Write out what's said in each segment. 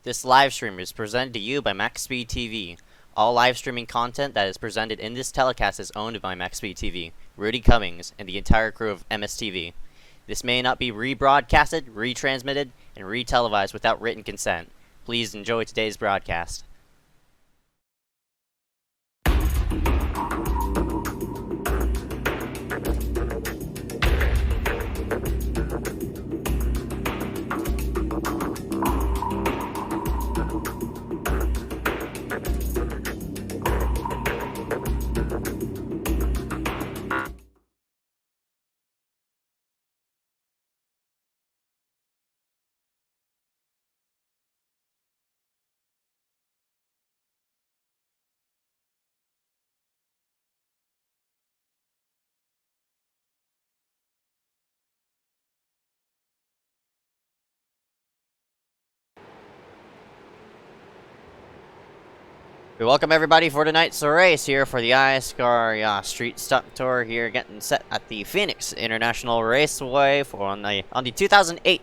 This live stream is presented to you by MaxspeedTV. All live streaming content that is presented in this telecast is owned by MaxspeedTV, Rudy Cummings, and the entire crew of MSTV. This may not be rebroadcasted, retransmitted, and retelevised without written consent. Please enjoy today's broadcast. We welcome everybody for tonight's race here for the iSCAR YAS Street Stock Tour here, getting set at the Phoenix International Raceway on the 2008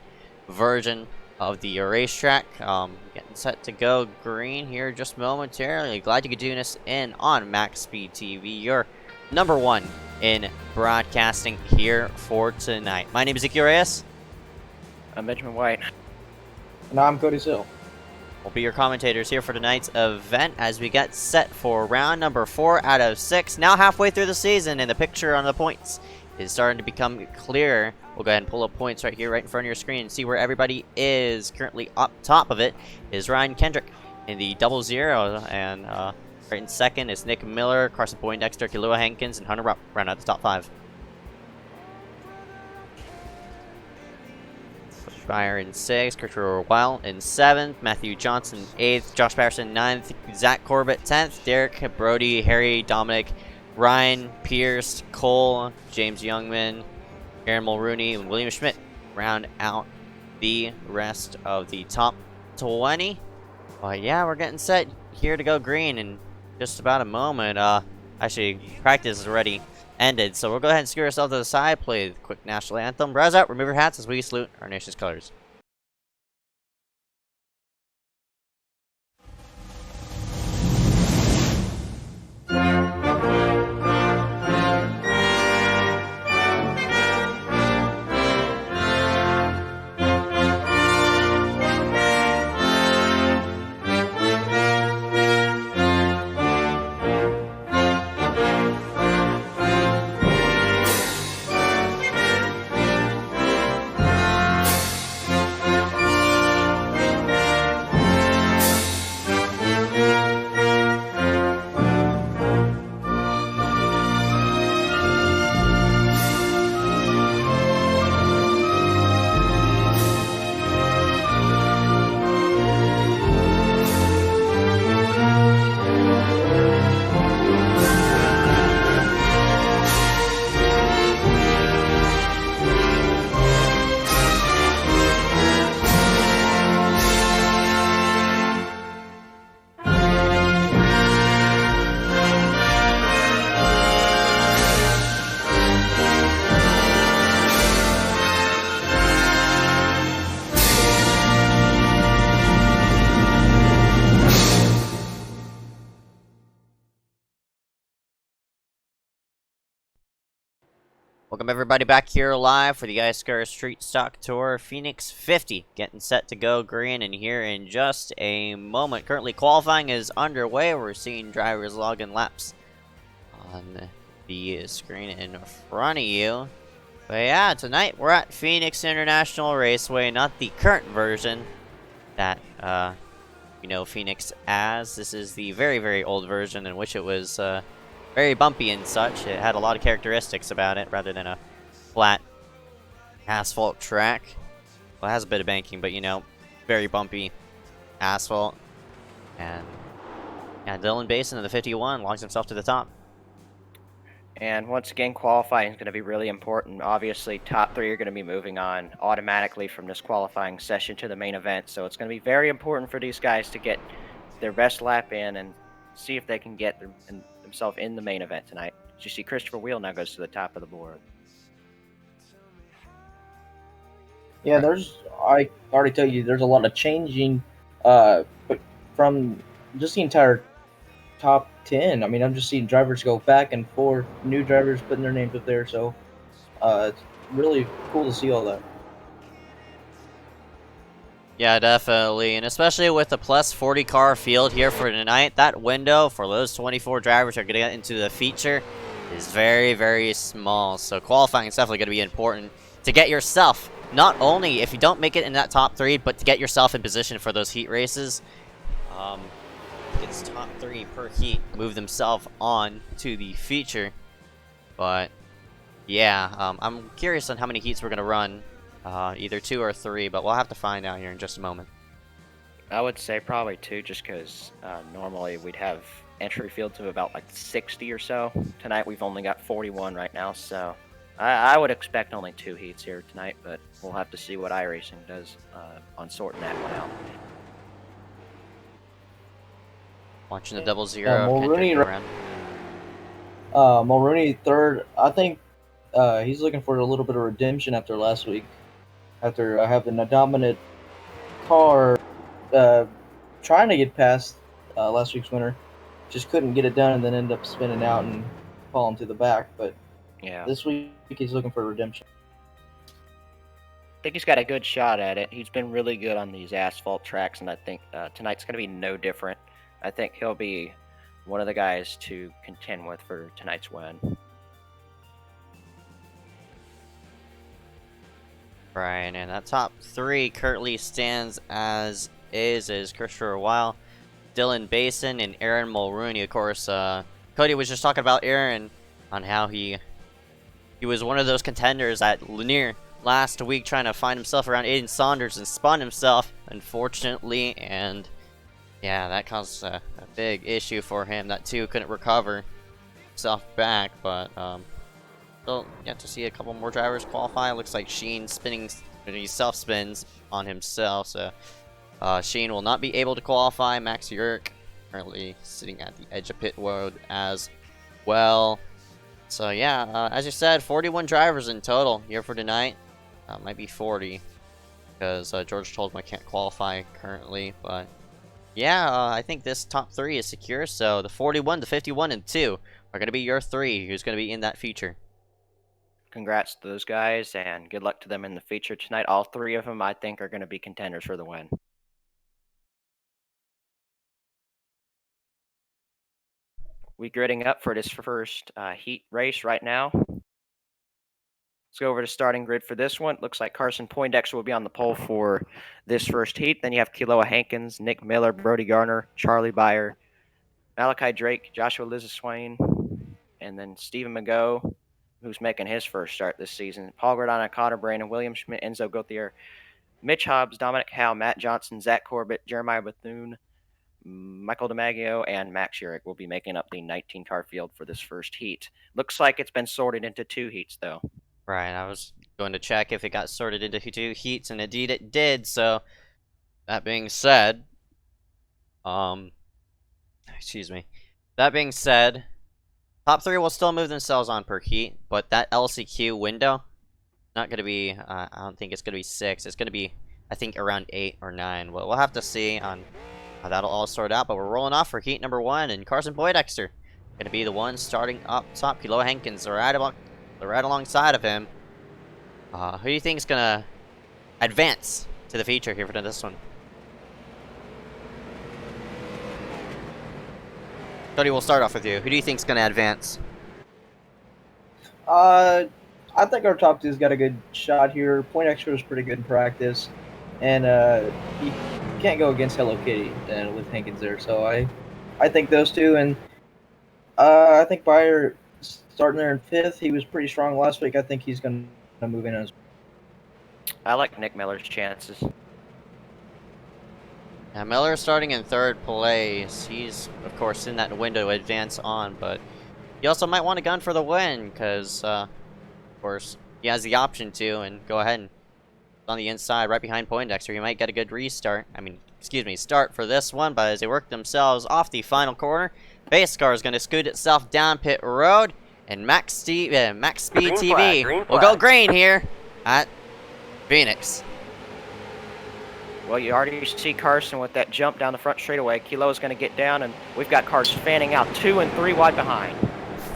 version of the racetrack. Getting set to go green here just momentarily. Glad you could tune us in on MaxspeedTV, your #1 in broadcasting here for tonight. My name is Ezekiel Reyes. I'm Benjamin White. And I'm Cody Sill. We'll be your commentators here for tonight's event as we get set for round number 4 out of 6. Now halfway through the season, and the picture on the points is starting to become clearer. We'll go ahead and pull up points right here, right in front of your screen, and see where everybody is. Currently up top of it is Ryan Kendrick in the 00, and right in second is Nick Miller, Carson Poindexter, Kalua Hankins, and Hunter Rupp round out the top 5. Bushfire in 6th, Christopher Weil in 7th, Matthew Johnson 8th, Josh Patterson 9th, Zach Corbett 10th, Derek Brody, Harry, Dominic, Ryan, Pierce, Cole, James Youngman, Aaron Mulrooney, and William Schmidt round out the rest of the top 20. But yeah, we're getting set here to go green in just about a moment. Actually, practice is already ended, so we'll go ahead and scoot ourselves to the side, play the quick national anthem, browse out, remove your hats as we salute our nation's colors. Welcome everybody back here live for the iSCAR Street Stock Tour Phoenix 50, getting set to go green in here in just a moment. Currently qualifying is underway. We're seeing drivers log in laps on the screen in front of you. But yeah, tonight we're at Phoenix International Raceway, not the current version that you know Phoenix as. This is the very, very old version in which it was very bumpy and such. It had a lot of characteristics about it rather than a flat asphalt track. Well, it has a bit of banking, but you know, very bumpy asphalt. And yeah, Dylan Basin in the 51 logs himself to the top. And once again, qualifying is going to be really important. Obviously, top 3 are going to be moving on automatically from this qualifying session to the main event. So it's going to be very important for these guys to get their best lap in and see if they can get themselves in the main event tonight. As you see, Christopher Wheel now goes to the top of the board. Yeah, I already tell you, there's a lot of changing But from just the entire top 10, I mean, I'm just seeing drivers go back and forth, new drivers putting their names up there. So it's really cool to see all that. Yeah, definitely, and especially with the plus 40 car field here for tonight, that window for those 24 drivers who are going to get into the feature is very, very small. So qualifying is definitely going to be important to get yourself, not only if you don't make it in that top 3, but to get yourself in position for those heat races. It's top 3 per heat, move themselves on to the feature. But yeah, I'm curious on how many heats we're going to run. Either 2 or 3, but we'll have to find out here in just a moment. I would say probably 2, just because normally we'd have entry fields of about like 60 or so. Tonight we've only got 41 right now, so I would expect only 2 heats here tonight, but we'll have to see what iRacing does on sorting that one out. Watching the double zero. Mulrooney third. I think he's looking for a little bit of redemption after last week, after having a dominant car, trying to get past last week's winner, just couldn't get it done, and then end up spinning out and falling to the back. But yeah, this week he's looking for redemption. I think he's got a good shot at it. He's been really good on these asphalt tracks, and I think tonight's going to be no different. I think he'll be one of the guys to contend with for tonight's win. Right, and that top 3 currently stands as is Christopher Weil, Dylan Basin, and Aaron Mulrooney. Of course, Cody was just talking about Aaron on how he was one of those contenders at Lanier last week, trying to find himself around Aiden Saunders and spun himself, unfortunately, and yeah, that caused a big issue for him. That too couldn't recover himself back, but still yet to see a couple more drivers qualify. Looks like Sheen spinning, he self spins on himself, so Sheen will not be able to qualify. Max Yerk currently sitting at the edge of pit road as well. So yeah, as you said, 41 drivers in total here for tonight. Might be 40 because George told him I can't qualify currently, but yeah, I think this top 3 is secure. So the 41, the 51, and 2 are going to be your 3 who's going to be in that feature. Congrats to those guys, and good luck to them in the feature tonight. All 3 of them, I think, are going to be contenders for the win. We gridding up for this first heat race right now. Let's go over to starting grid for this one. Looks like Carson Poindexter will be on the pole for this first heat. Then you have Keloa Hankins, Nick Miller, Brody Garner, Charlie Byer, Malachi Drake, Joshua Lizaswain, and then Stephen McGough, who's making his first start this season. Paul Gordana, Connor Brandon, William Schmidt, Enzo Gauthier, Mitch Hobbs, Dominic Howe, Matt Johnson, Zach Corbett, Jeremiah Bethune, Michael DiMaggio, and Max Urich will be making up the 19-car field for this first heat. Looks like it's been sorted into 2 heats, though. Right, I was going to check if it got sorted into 2 heats, and indeed it did. So that being said, excuse me. That being said, top 3 will still move themselves on per heat, but that LCQ window, not going to be, I don't think it's going to be 6. It's going to be, I think, around 8 or 9. Well, we'll have to see on how that'll all sort out, but we're rolling off for heat number 1, and Carson Poindexter going to be the one starting up top. Keloa Hankins are right alongside of him. Who do you think is going to advance to the feature here for this one? Cody, we'll start off with you. Who do you think is going to advance? I think our top 2's got a good shot here. Poindexter was pretty good in practice, and you can't go against Hello Kitty with Hankins there. So I think those 2, and I think Byer starting there in 5th. He was pretty strong last week. I think he's going to move in as well. I like Nick Miller's chances. Now, Miller starting in 3rd place. He's, of course, in that window to advance on, but he also might want a gun for the win, because, of course, he has the option to, and go ahead and on the inside, right behind Poindexter. He might get a good restart. Start for this one, but as they work themselves off the final corner, iSCAR is going to scoot itself down pit road, and MaxspeedTV will go green here at Phoenix. Well, you already see Carson with that jump down the front straightaway. Kilo is going to get down, and we've got cars fanning out 2 and 3 wide behind.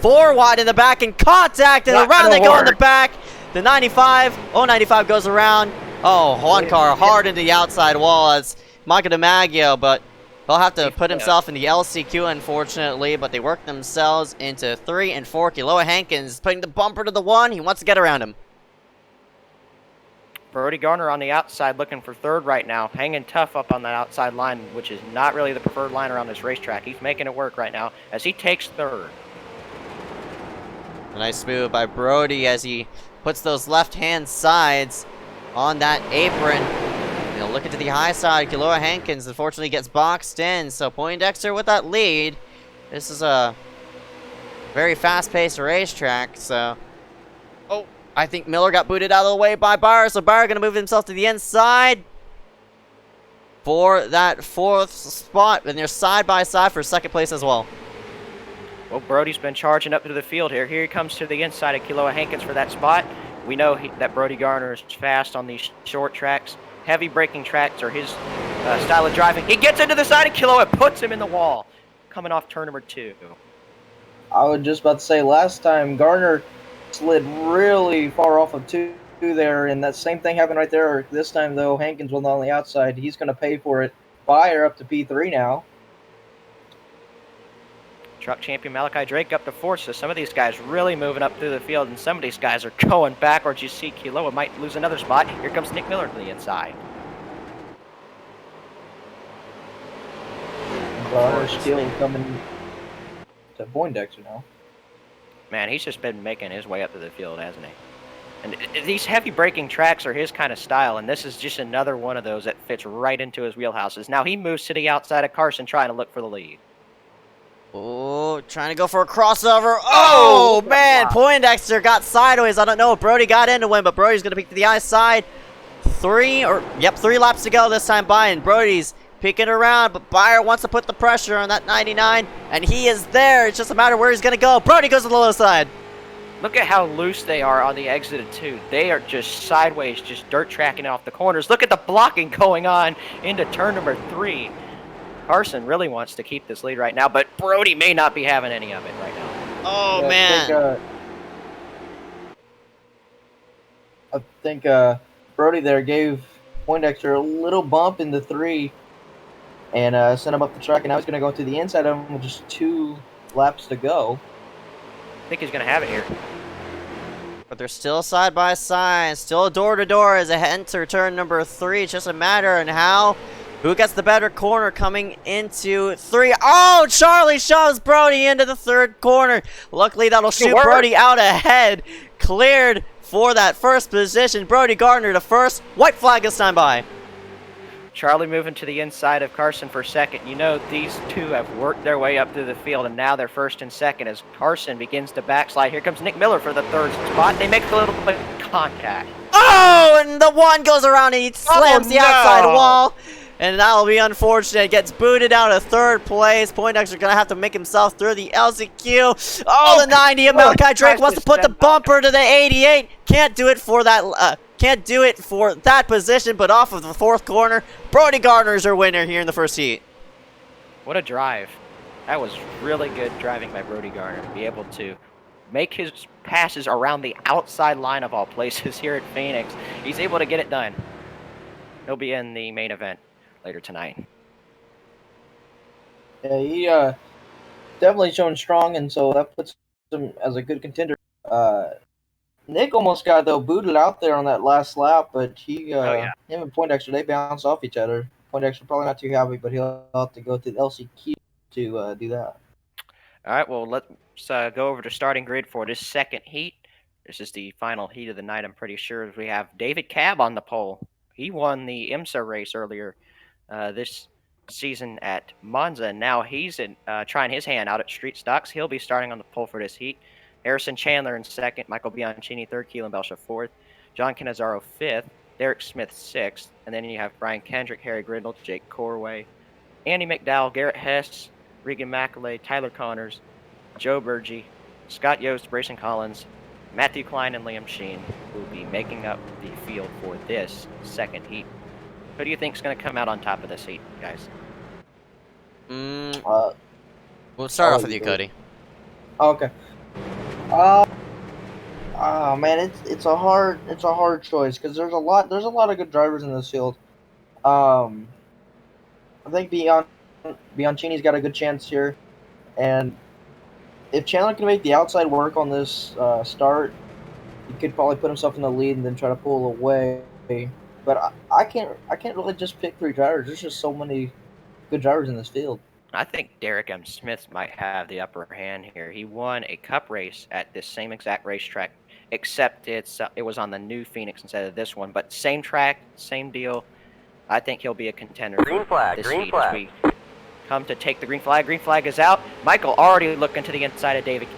4 wide in the back and contact, and Not around they gonna go in the work. back. The 95, 95 goes around. Oh, one car hard into the outside wall as Michael DiMaggio, but he'll have to put himself in the LCQ, unfortunately, but they work themselves into 3 and 4. Kiloa Hankins putting the bumper to the 1. He wants to get around him. Brody Garner on the outside looking for third right now, hanging tough up on that outside line, which is not really the preferred line around this racetrack. He's making it work right now as he takes third. A nice move by Brody as he puts those left-hand sides on that apron. He'll look into the high side. Kiloa Hankins unfortunately gets boxed in, so Poindexter with that lead. This is a very fast-paced racetrack, so... Oh, I think Miller got booted out of the way by Byer, so Byer going to move himself to the inside for that 4th spot, and they're side-by-side for 2nd place as well. Well, Brody's been charging up to the field here. Here he comes to the inside of Kiloa Hankins for that spot. We know that Brody Garner is fast on these short tracks. Heavy braking tracks are his style of driving. He gets into the side of Kiloa, puts him in the wall, coming off turn number 2. I was just about to say, last time Garner slid really far off of 2 there, and that same thing happened right there. This time, though, Hankins was on the outside. He's going to pay for it. Byer up to P3 now. Truck champion Malachi Drake up to 4th, so some of these guys really moving up through the field, and some of these guys are going backwards. You see Kiloa might lose another spot. Here comes Nick Miller to the inside. Garner still coming to Poindexter now. Man, he's just been making his way up to the field, hasn't he? And these heavy braking tracks are his kind of style, and this is just another one of those that fits right into his wheelhouses. Now he moves to the outside of Carson, trying to look for the lead. Oh, trying to go for a crossover. Oh, man, Poindexter got sideways. I don't know if Brody got in to win, but Brody's going to peek to the outside. 3 laps to go this time by, and Brody's peeking around, but Byer wants to put the pressure on that 99, and he is there. It's just a matter of where he's going to go. Brody goes to the low side. Look at how loose they are on the exit of 2. They are just sideways, just dirt tracking off the corners. Look at the blocking going on into turn number 3. Carson really wants to keep this lead right now, but Brody may not be having any of it right now. Oh, Yeah, man. I think Brody there gave Poindexter a little bump in the 3 and sent him up the track, and now he's going to go to the inside of him with just 2 laps to go. I think he's going to have it here. But they're still side by side, still door to door as they enter turn number 3. It's just a matter of how, who gets the better corner coming into 3. Oh, Charlie shoves Brody into the 3rd corner. Luckily, that'll shoot Brody out ahead. Cleared for that 1st position. Brody Gardner to 1st. White flag is stand by. Charlie moving to the inside of Carson for 2nd. You know these 2 have worked their way up through the field, and now they're 1st and 2nd as Carson begins to backslide. Here comes Nick Miller for the 3rd spot. They make a little bit of contact. Oh, and the 1 goes around and he slams the outside wall. And that'll be unfortunate. Gets booted out of 3rd place. Poindexter's going to have to make himself through the LCQ. Oh, the 90 of Malachi Drake wants to put the bumper to the 88. Can't do it for that position, but off of the 4th corner. Brody Gardner's our winner here in the 1st heat. What a drive. That was really good driving by Brody Garner to be able to make his passes around the outside line of all places here at Phoenix. He's able to get it done. He'll be in the main event later tonight. Yeah, he definitely showing strong, and so that puts him as a good contender. Nick almost got, though, booted out there on that last lap, but him and Poindexter, they bounce off each other. Poindexter probably not too happy, but he'll have to go to the LCQ to do that. All right, well, let's go over to starting grid for this 2nd heat. This is the final heat of the night, I'm pretty sure. We have David Cabb on the pole. He won the IMSA race earlier this season at Monza, and now he's trying his hand out at Street Stocks. He'll be starting on the pole for this heat. Harrison Chandler in 2nd, Michael Bianchini 3rd, Keelan Belsha 4th, John Cannizzaro 5th, Derek Smith 6th, and then you have Brian Kendrick, Harry Grindle, Jake Corway, Andy McDowell, Garrett Hess, Regan McAlay, Tyler Connors, Joe Burgee, Scott Yost, Brayson Collins, Matthew Klein, and Liam Sheen will be making up the field for this 2nd heat. Who do you think is going to come out on top of this heat, guys? Uh, We'll start I'll off let with you, go. Cody. Okay. Uh, man, it's a hard choice because there's a lot of good drivers in this field. Um, I think Bianchini's got a good chance here, and if Chandler can make the outside work on this start, he could probably put himself in the lead and then try to pull away. But I can't really just pick three drivers. There's just so many good drivers in this field. I think Derek M. Smith might have the upper hand here. He won a cup race at this same exact racetrack, except it was on the new Phoenix instead of this one. But same track, same deal. I think he'll be a contender Green for flag, this green heat as flag. we come to take the green flag. Green flag is out. Michael already looking to the inside of David.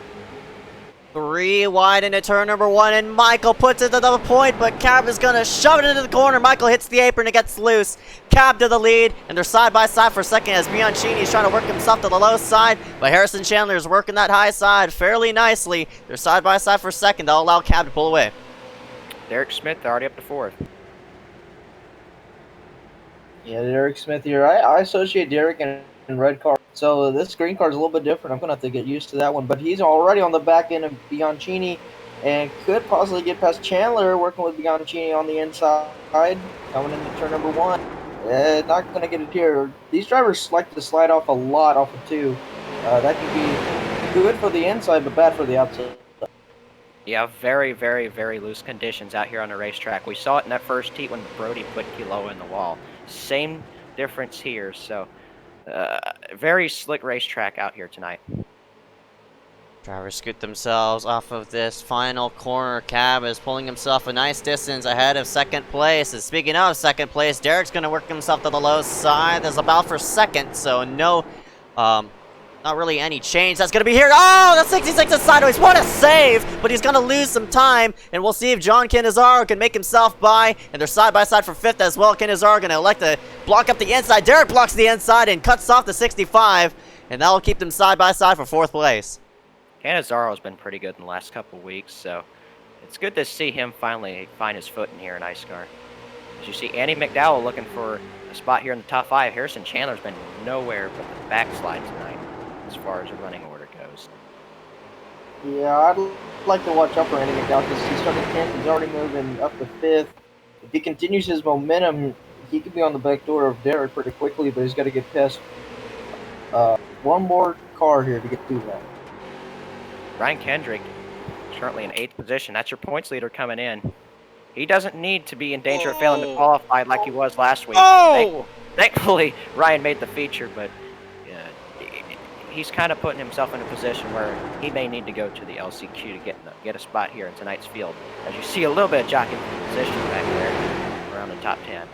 3 wide into turn number 1, and Michael puts it to the point, but Cab is going to shove it into the corner. Michael hits the apron, it gets loose. Cab to the lead, and they're side by side for second as Bianchini is trying to work himself to the low side, but Harrison Chandler is working that high side fairly nicely. They're side by side for second. They'll allow Cab to pull away. Derek Smith already up to fourth. Yeah, Derek Smith here. I associate Derek in red car. So this green car is a little bit different. I'm going to have to get used to that one. But he's already on the back end of Bianchini and could possibly get past Chandler working with Bianchini on the inside coming into turn number 1. Not going to get it here. These drivers like to slide off a lot off of 2. That can be good for the inside but bad for the outside. Yeah, very, very, very loose conditions out here on the racetrack. We saw it in that first heat when Brody put Kilo in the wall. Same difference here. So, very slick racetrack out here tonight. Drivers scoot themselves off of this final corner. Cab is pulling himself a nice distance ahead of second place. And speaking of second place, Derek's going to work himself to the low side. There's a battle for second, so no, not really any change. That's going to be here. Oh, the 66 is sideways. What a save! But he's going to lose some time, and we'll see if John Canizaro can make himself by. And they're side by side for fifth as well. Canizaro going to elect to block up the inside. Derek blocks the inside and cuts off the 65, and that will keep them side by side for fourth place. Canizaro's been pretty good in the last couple weeks, so it's good to see him finally find his foot in here in iSCAR. As you see, Andy McDowell looking for a spot here in the top 5. Harrison Chandler's been nowhere but the backslide tonight as far as the running order goes. Yeah, I'd like to watch out for Andy McDowell because he's starting 10th. He's already moving up to 5th. If he continues his momentum, he could be on the back door of Derek pretty quickly, but he's got to get past one more car here to get through that. Ryan Kendrick currently in 8th position. That's your points leader coming in. He doesn't need to be in danger of failing to qualify like he was last week. Oh! Thankfully, Ryan made the feature, but he's kind of putting himself in a position where he may need to go to the LCQ to get a spot here in tonight's field. As you see a little bit of jockeying for position back there around the top 10.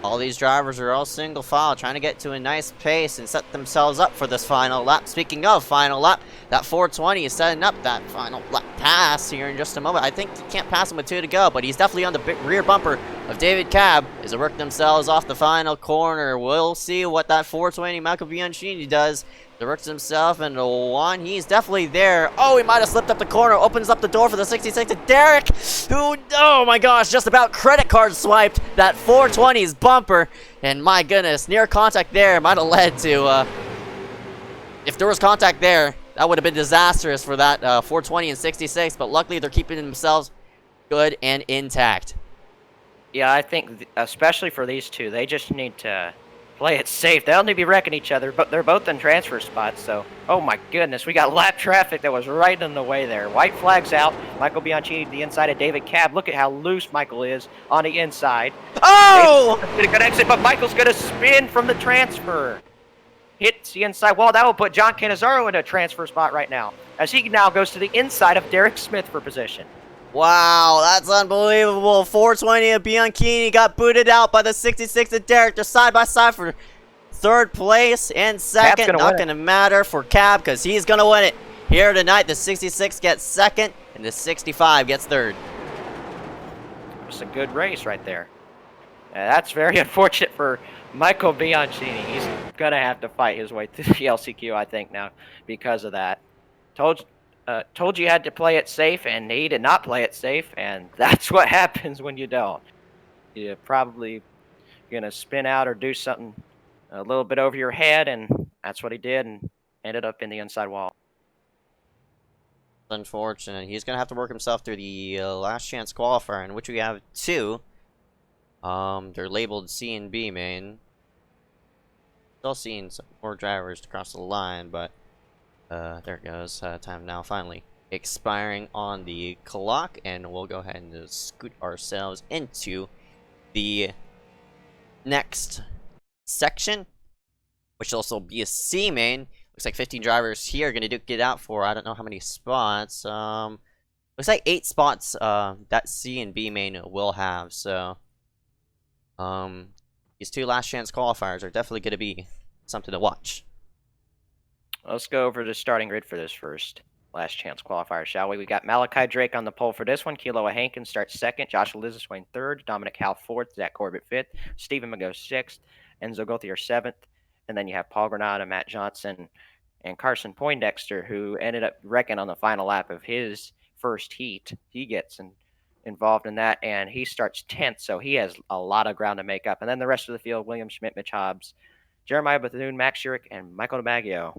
All these drivers are all single file, trying to get to a nice pace and set themselves up for this final lap. Speaking of final lap, that 420 is setting up that final lap pass here in just a moment. I think he can't pass him with 2 to go, but he's definitely on the rear bumper of David Cab as they work themselves off the final corner. We'll see what that 420 Michael Bianchini does. He works himself into 1. He's definitely there. Oh, he might have slipped up the corner. Opens up the door for the 66 to Derek, who, oh my gosh, just about credit card swiped that 420's bumper. And my goodness, near contact there might have led to, if there was contact there, that would have been disastrous for that 420 and 66. But luckily, they're keeping themselves good and intact. Yeah, I think especially for these two, they just need to play it safe. They'll need to be wrecking each other, but they're both in transfer spots, so, oh my goodness, we got lap traffic that was right in the way there. White flag's out. Michael Bianchini to the inside of David Cab. Look at how loose Michael is on the inside. Oh! David's gonna exit, but Michael's gonna spin from the transfer. Hits the inside wall. That will put John Canizaro in a transfer spot right now, as he now goes to the inside of Derek Smith for position. Wow, that's unbelievable. 420 of Bianchini got booted out by the 66 of Derek. They're side by side for third place and second. Not going to matter for Cab because he's going to win it. Here tonight, the 66 gets second and the 65 gets third. It's a good race right there. That's very unfortunate for Michael Bianchini. He's going to have to fight his way through the LCQ, I think, now because of that. Told you had to play it safe, and he did not play it safe, and that's what happens when you don't. You probably gonna spin out or do something a little bit over your head, and that's what he did, and ended up in the inside wall. Unfortunate. He's gonna have to work himself through the last chance qualifier, in which we have two. They're labeled C and B main. Still seeing some more drivers to cross the line, but there it goes. Time now finally expiring on the clock, and we'll go ahead and scoot ourselves into the next section, which will also be a C main. Looks like 15 drivers here going to get out for I don't know how many spots. Looks like 8 spots that C and B main will have. So these two last chance qualifiers are definitely going to be something to watch. Let's go over the starting grid for this first last chance qualifier, shall we? We got Malachi Drake on the pole for this one. Kiloa Hankins starts second. Joshua Liziswain third. Dominic Howell fourth. Zach Corbett fifth. Stephen Mago sixth. Enzo Gauthier seventh. And then you have Paul Granada, Matt Johnson, and Carson Poindexter, who ended up wrecking on the final lap of his first heat. He gets involved in that, and he starts 10th, so he has a lot of ground to make up. And then the rest of the field, William Schmidt, Mitch Hobbs, Jeremiah Bethune, Max Schurig, and Michael DiMaggio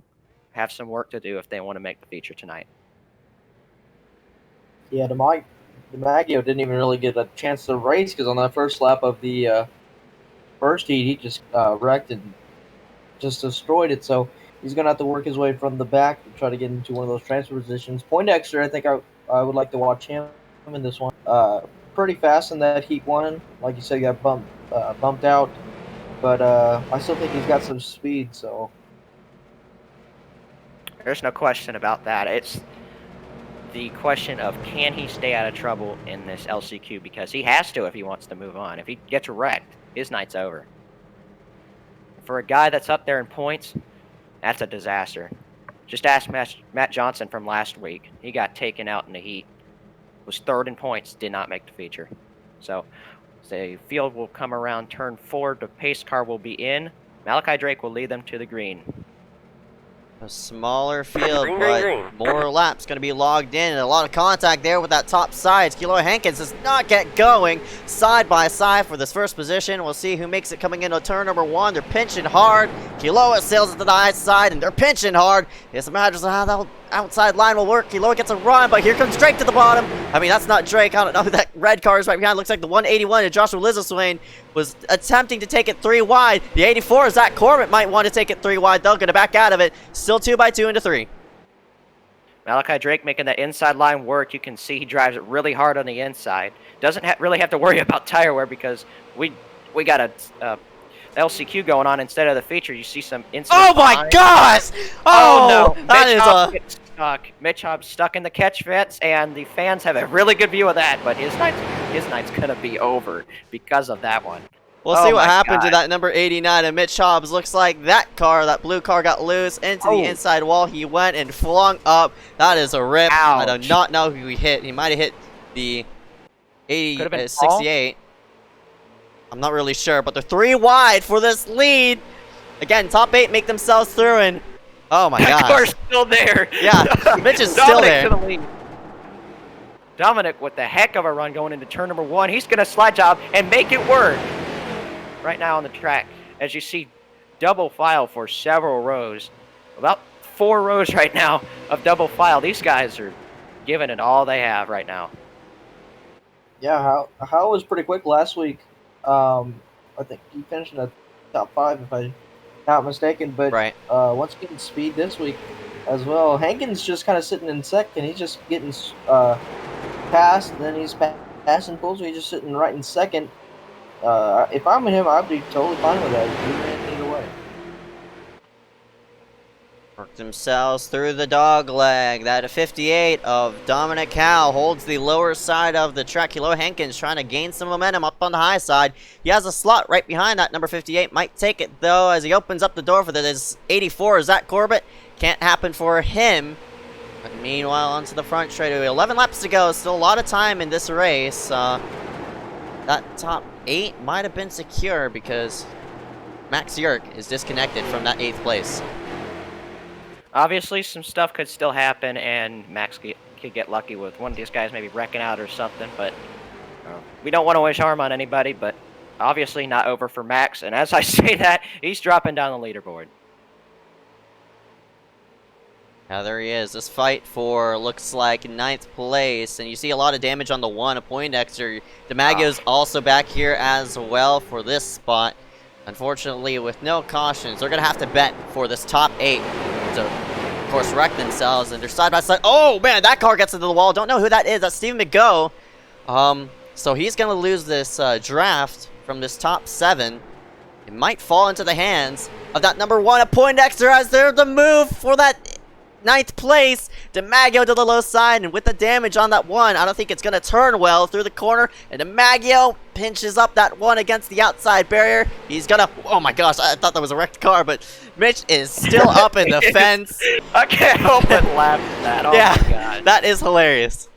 have some work to do if they want to make the feature tonight. Yeah, DiMaggio didn't even really get a chance to race because on that first lap of the first heat, he just wrecked and just destroyed it. So he's going to have to work his way from the back to try to get into one of those transfer positions. Poindexter, I think I would like to watch him in this one. Pretty fast in that heat one. Like you said, he got bumped out. But I still think he's got some speed, so... There's no question about that. It's the question of can he stay out of trouble in this LCQ, because he has to if he wants to move on. If he gets wrecked, his night's over. For a guy that's up there in points, that's a disaster. Just ask Matt Johnson from last week. He got taken out in the heat. Was third in points, did not make the feature. So the field will come around turn 4. The pace car will be in. Malachi Drake will lead them to the green. A smaller field, but more laps going to be logged in, and a lot of contact there with that top side. Kiloa Hankins does not get going side by side for this first position. We'll see who makes it coming into turn number 1. They're pinching hard. Kiloa sails to the outside, and they're pinching hard. It's a matter of how that outside line will work. Kiloa gets a run, but here comes Drake to the bottom. I mean, that's not Drake. I don't know who that red car is right behind. Looks like the 181 and Joshua Liziswain was attempting to take it 3 wide. The 84, Zach Corbett, might want to take it 3 wide. They're going to back out of it. Still 2 by 2 into 3. Malachi Drake making that inside line work. You can see he drives it really hard on the inside. Doesn't really have to worry about tire wear because we got a LCQ going on instead of the feature. You see some inside. Oh my gosh! Oh no! That is a stuck. Mitch Hobbs stuck in the catch fence, and the fans have a really good view of that. But his night's gonna be over because of that one. We'll see what happened to that number 89, and Mitch Hobbs looks like that blue car got loose into the inside wall. He went and flung up. That is a rip. Ouch. I do not know who he hit. He might have hit the 68. I'm not really sure, but they're 3 wide for this lead. Again, top 8 make themselves through, and oh my gosh. That car's still there. Yeah, Mitch is still there. To the lead. Dominic with the heck of a run going into turn number 1. He's going to slide job and make it work. Right now on the track, as you see, double file for several rows. About 4 rows right now of double file. These guys are giving it all they have right now. Yeah, How was pretty quick last week. I think he finished in the top 5 if I'm not mistaken. But right. Once again, speed this week as well. Hankins just kind of sitting in second. He's just getting passed, and then he's passing pulls. So he's just sitting right in second. If I'm him, I'd be totally fine with that. He ran either way. Worked themselves through the dog leg. That 58 of Dominic Howe holds the lower side of the track. Kiloa Hankins trying to gain some momentum up on the high side. He has a slot right behind that number 58. Might take it, though, as he opens up the door for this 84. Zach Corbett. Can't happen for him. But meanwhile, onto the front straightaway. 11 laps to go. Still a lot of time in this race. That top 8 might have been secure because Max Schurig is disconnected from that 8th place. Obviously, some stuff could still happen, and Max could get lucky with one of these guys maybe wrecking out or something, but we don't want to wish harm on anybody, but obviously not over for Max, and as I say that, he's dropping down the leaderboard. Now there he is. This fight for looks like 9th place, and you see a lot of damage on the 1 of Poindexter. DiMaggio's also back here as well for this spot. Unfortunately, with no cautions, they're gonna have to bet for this top 8 to, of course, wreck themselves. And they're side by side. Oh man, that car gets into the wall. Don't know who that is. That's Stephen McGo. So he's gonna lose this draft from this top 7. It might fall into the hands of that number 1 of Poindexter as they're the move for that 9th place. DiMaggio to the low side, and with the damage on that 1, I don't think it's going to turn well through the corner, and DiMaggio pinches up that 1 against the outside barrier. He's going to, oh my gosh, I thought that was a wrecked car, but Mitch is still up in the fence. I can't help but laugh at that. Oh yeah, my god. that is hilarious.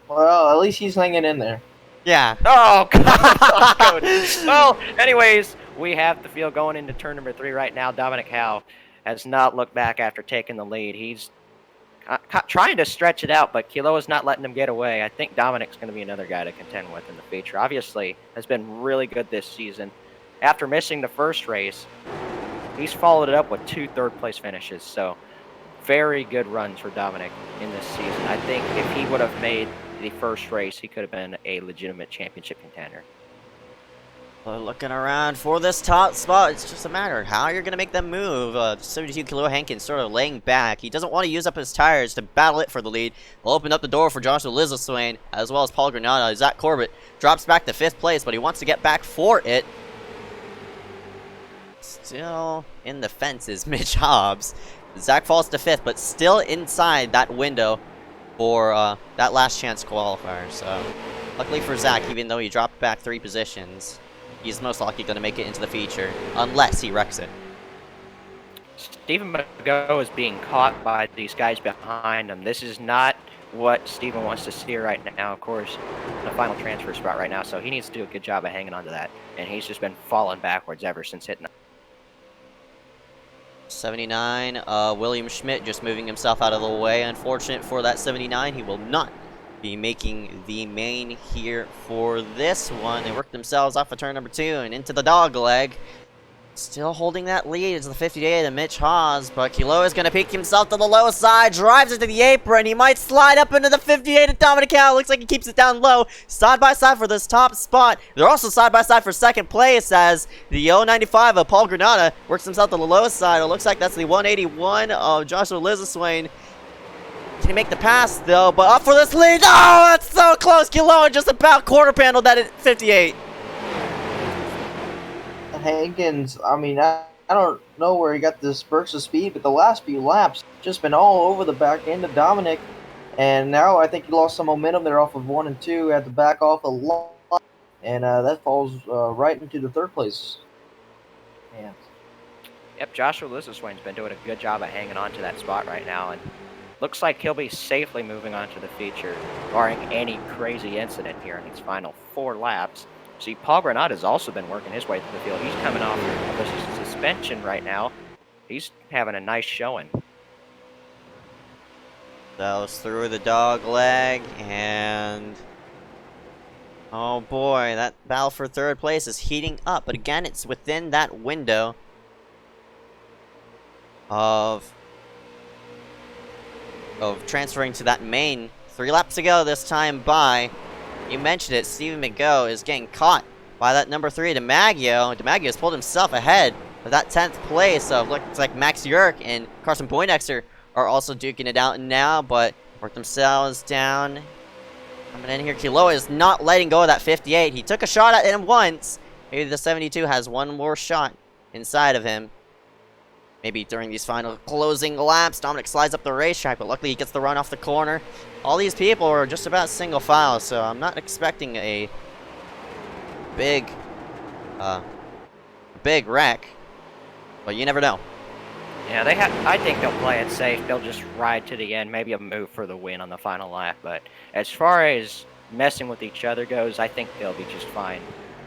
Well, at least he's hanging in there. Yeah. Oh god. Well, anyways, we have the field going into turn number 3 right now. Dominic Howe has not looked back after taking the lead. He's trying to stretch it out, but Kiloa's not letting him get away. I think Dominic's going to be another guy to contend with in the future. Obviously, has been really good this season. After missing the first race, he's followed it up with 2 third-place finishes. So, very good runs for Dominic in this season. I think if he would have made the first race, he could have been a legitimate championship contender. Well, looking around for this top spot, it's just a matter of how you're going to make them move. 72 Kilo Hankins sort of laying back. He doesn't want to use up his tires to battle it for the lead. Will open up the door for Joshua Lizaswain, as well as Paul Granada. Zach Corbett drops back to 5th place, but he wants to get back for it. Still in the fence is Mitch Hobbs. Zach falls to 5th, but still inside that window for that last chance qualifier. So, luckily for Zach, even though he dropped back 3 positions, he's most likely going to make it into the feature, unless he wrecks it. Stephen McGo is being caught by these guys behind him. This is not what Stephen wants to see right now. Of course, the final transfer spot right now, so he needs to do a good job of hanging on to that. And he's just been falling backwards ever since hitting 79, William Schmidt just moving himself out of the way. Unfortunate for that 79, he will not be making the main here for this one. They work themselves off of turn number 2 and into the dog leg. Still holding that lead is the 58 of Mitch Haas, but Kilo is going to peek himself to the low side, drives into the apron. He might slide up into the 58 of Dominic Howe. Looks like he keeps it down low. Side by side for this top spot. They're also side by side for 2nd place as the 095 of Paul Granada works himself to the low side. It looks like that's the 181 of Joshua Lizaswain. Can he make the pass though? But up for this lead. Oh, that's so close. Kilo just about quarter paneled that at 58. Hankins, I mean, I don't know where he got this burst of speed, but the last few laps just been all over the back end of Dominic, and now I think he lost some momentum there off of 1 and 2, had to back off a lot, and that falls right into the 3rd place. Yeah. Yep, Joshua Lizaswain's been doing a good job of hanging on to that spot right now, and looks like he'll be safely moving on to the feature, barring any crazy incident here in these final 4 laps. See, Paul Granada has also been working his way through the field. He's coming off of a suspension right now. He's having a nice showing. That was through the dog leg, and oh boy, that battle for 3rd place is heating up. But again, it's within that window of transferring to that main. 3 laps ago this time by, you mentioned it, Stephen McGo is getting caught by that number 3, DiMaggio. DiMaggio has pulled himself ahead of that 10th place. So it looks like Max Yerk and Carson Poindexter are also duking it out now, but work themselves down. Coming in here, Kilo is not letting go of that 58. He took a shot at him once. Maybe the 72 has one more shot inside of him. Maybe during these final closing laps, Dominic slides up the racetrack, but luckily he gets the run off the corner. All these people are just about single file, so I'm not expecting a big wreck, but you never know. Yeah, I think they'll play it safe. They'll just ride to the end, maybe a move for the win on the final lap. But as far as messing with each other goes, I think they'll be just fine.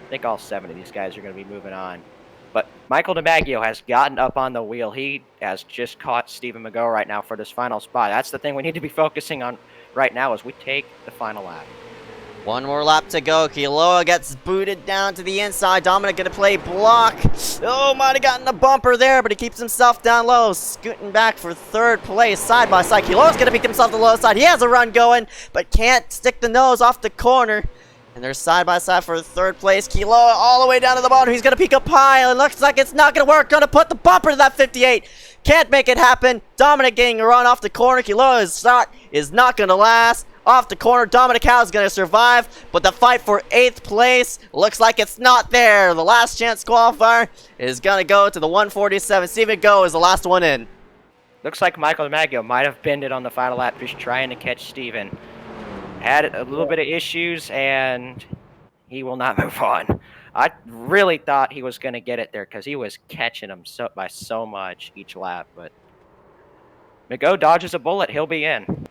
I think all 7 of these guys are going to be moving on. But Michael DiMaggio has gotten up on the wheel. He has just caught Stephen McGo right now for this final spot. That's the thing we need to be focusing on right now as we take the final lap. One more lap to go. Kiloa gets booted down to the inside. Dominic gonna play block. Oh, might have gotten a bumper there, but he keeps himself down low. Scooting back for third place, side by side. Kiloa's gonna pick himself to the low side. He has a run going, but can't stick the nose off the corner. And they're side by side for third place. Kiloa all the way down to the bottom. He's gonna peek up high. It looks like it's not gonna work. Gonna put the bumper to that 58. Can't make it happen. Dominic getting a run off the corner. Kiloa's shot is not gonna last. Off the corner, Dominic Howe is going to survive, but the fight for 8th place looks like it's not there. The last chance qualifier is going to go to the 147. Steven Go is the last one in. Looks like Michael DiMaggio might have bended on the final lap, just trying to catch Steven. Had a little bit of issues, and he will not move on. I really thought he was going to get it there because he was catching him by so much each lap, but McGo dodges a bullet. He'll be in.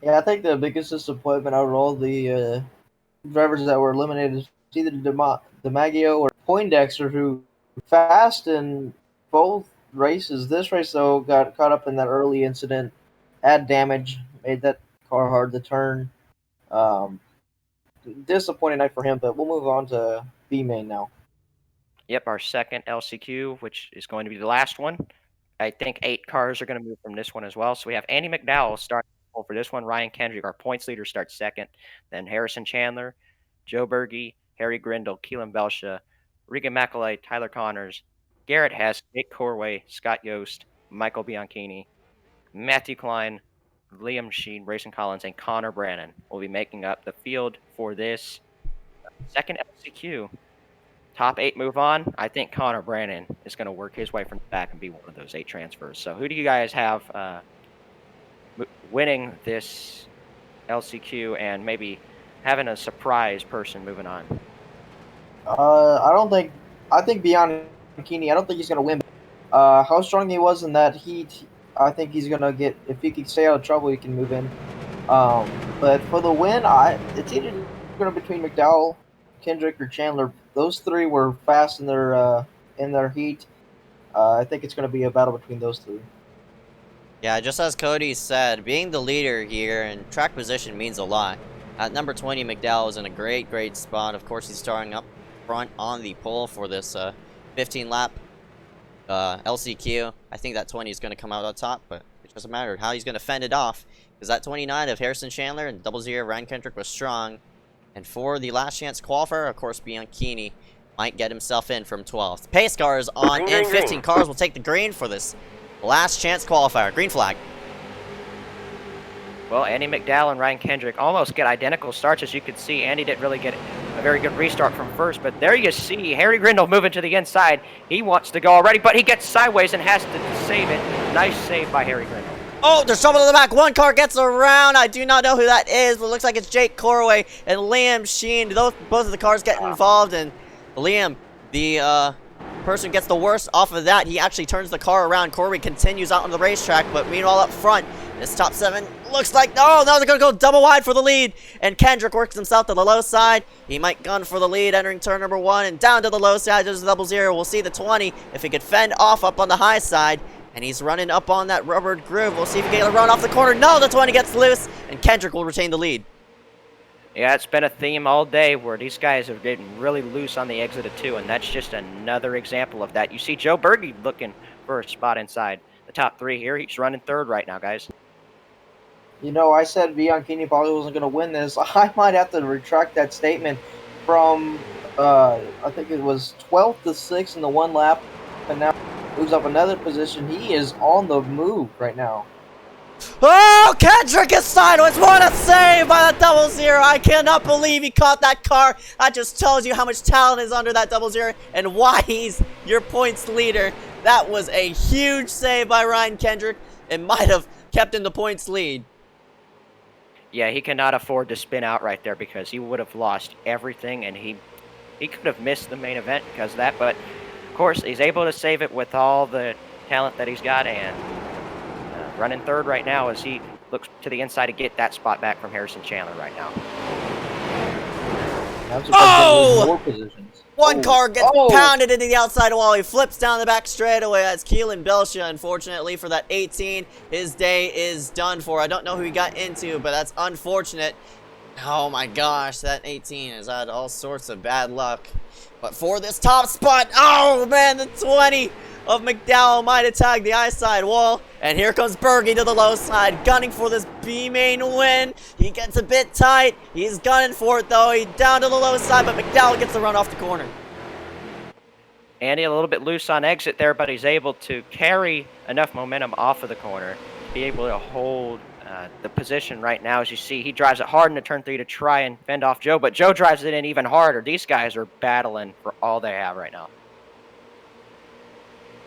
Yeah, I think the biggest disappointment out of all the drivers that were eliminated is either DiMaggio or Poindexter, who fast in both races. This race, though, got caught up in that early incident, had damage, made that car hard to turn. Disappointing night for him, but we'll move on to B-Main now. Yep, our second LCQ, which is going to be the last one. I think 8 cars are going to move from this one as well. So we have Andy McDowell starting for this one. Ryan Kendrick, our points leader, starts second. Then Harrison Chandler, Joe Berge, Harry Grindle, Keelan Belsha, Regan McElay, Tyler Connors, Garrett Hess, Nick Corway, Scott Yost, Michael Bianchini, Matthew Klein, Liam Sheen, Brayson Collins, and Connor Brannon will be making up the field for this second LCQ. Top 8 move on. I think Connor Brannon is going to work his way from the back and be one of those 8 transfers. So who do you guys have winning this LCQ and maybe having a surprise person moving on? I think Bianchini, I don't think he's going to win. How strong he was in that heat, I think he's going to get, if he can stay out of trouble, he can move in. But for the win, it's either going to between McDowell, Kendrick, or Chandler. Those 3 were fast in their heat. I think it's going to be a battle between those 3. Yeah, just as Cody said, being the leader here and track position means a lot. At number 20, McDowell is in a great spot. Of course, he's starting up front on the pole for this 15-lap LCQ. I think that 20 is going to come out on top, but it doesn't matter how he's going to fend it off, because that 29 of Harrison Chandler and 00 Ryan Kendrick was strong. And for the last chance qualifier, of course, Bianchini might get himself in from 12th. Pace car is on in. 15 cars will take the green for this last chance qualifier. Green flag. Well, Andy McDowell and Ryan Kendrick almost get identical starts. As you can see, Andy didn't really get a very good restart from first, but there you see Harry Grindle moving to the inside. He wants to go already, but he gets sideways and has to save it. Nice save by Harry Grindle. Oh, there's trouble in the back. One car gets around. I do not know who that is, but it looks like it's Jake Corway and Liam Sheen. Both of the cars getting involved, and Liam, the person gets the worst off of that. He actually turns the car around. Corway continues out on the racetrack, but meanwhile up front, this top 7 looks like, no, they're going to go double wide for the lead, and Kendrick works himself to the low side. He might gun for the lead, entering turn number 1, and down to the low side, there's the 00. We'll see the 20, if he could fend off up on the high side. And he's running up on that rubbered groove. We'll see if he can get a run off the corner. No, the 20 gets loose, and Kendrick will retain the lead. Yeah, it's been a theme all day where these guys are getting really loose on the exit of 2, and that's just another example of that. You see Joe Berge looking for a spot inside the top 3 here. He's running 3rd right now, guys. You know, I said Bianchini probably wasn't going to win this. I might have to retract that statement from, I think it was 12th to 6th in the 1 lap, and now moves up another position. He is on the move right now. Oh, Kendrick is sideways. What a save by that 00. I cannot believe he caught that car. That just tells you how much talent is under that 00 and why he's your points leader. That was a huge save by Ryan Kendrick. It might have kept in the points lead. Yeah, he cannot afford to spin out right there because he would have lost everything, and he could have missed the main event because of that. But of course, he's able to save it with all the talent that he's got, and running 3rd right now as he looks to the inside to get that spot back from Harrison Chandler right now. I'm surprised he didn't lose Oh! more positions. One Oh. car gets Oh. pounded into the outside wall. He flips down the back straightaway. That's Keelan Belsha, unfortunately, for that 18. His day is done for. I don't know who he got into, but that's unfortunate. Oh my gosh, that 18 has had all sorts of bad luck. But for this top spot, oh man, the 20 of McDowell might have tagged the I-side wall. And here comes Bergie to the low side, gunning for this B-main win. He gets a bit tight. He's gunning for it, though. He's down to the low side, but McDowell gets the run off the corner. Andy a little bit loose on exit there, but he's able to carry enough momentum off of the corner to be able to hold the position right now. As you see, he drives it hard into turn 3 to try and fend off Joe, but Joe drives it in even harder. These guys are battling for all they have right now.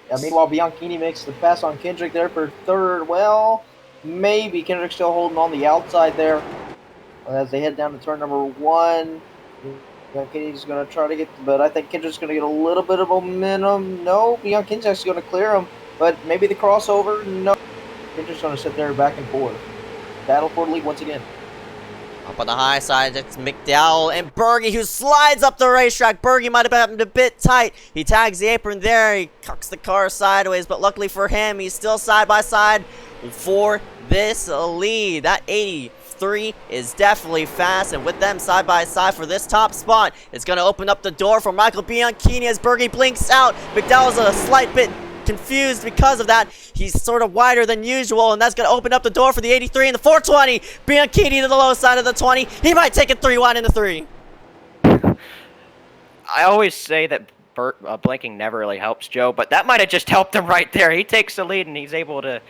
Yeah, meanwhile, Bianchini makes the pass on Kendrick there for third. Well, maybe Kendrick's still holding on the outside there as they head down to turn number 1. Bianchini's going to try to get, but I think Kendrick's going to get a little bit of momentum. No, Bianchini's actually going to clear him, but maybe the crossover. No, Kendrick's going to sit there back and forth. Battle for the lead once again. Up on the high side, it's McDowell and Bergie, who slides up the racetrack. Bergie might have been a bit tight. He tags the apron there. He cucks the car sideways, but luckily for him, he's still side by side for this lead. That 83 is definitely fast, and with them side by side for this top spot, it's going to open up the door for Michael Bianchini as Bergie blinks out. McDowell's a slight bit confused because of that. He's sort of wider than usual, and that's going to open up the door for the 83 and the 420. Bianchini to the low side of the 20. He might take it 3 wide into 3. I always say that blinking never really helps Joe, but that might have just helped him right there. He takes the lead, and he's able to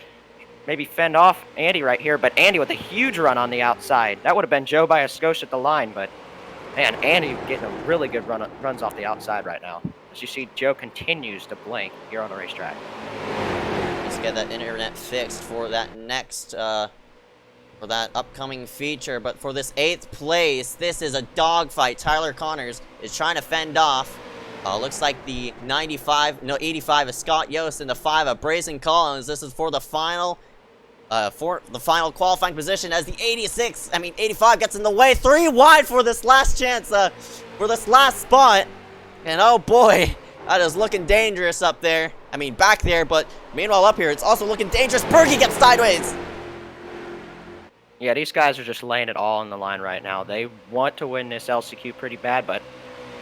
maybe fend off Andy right here, but Andy with a huge run on the outside. That would have been Joe by a skosh at the line, but man, Andy getting a really good runs off the outside right now. As you see, Joe continues to blink here on the racetrack. Let's get that internet fixed for that next, for that upcoming feature. But for this 8th place, this is a dogfight. Tyler Connors is trying to fend off. Looks like the 85 is Scott Yost and the 5 of Brazen Collins. This is for the final qualifying position as the 85 gets in the way. 3 wide for this last chance, for this last spot. And oh boy, that is looking dangerous up there. I mean, back there, but meanwhile up here, it's also looking dangerous. Bergie gets sideways. Yeah, these guys are just laying it all on the line right now. They want to win this LCQ pretty bad, but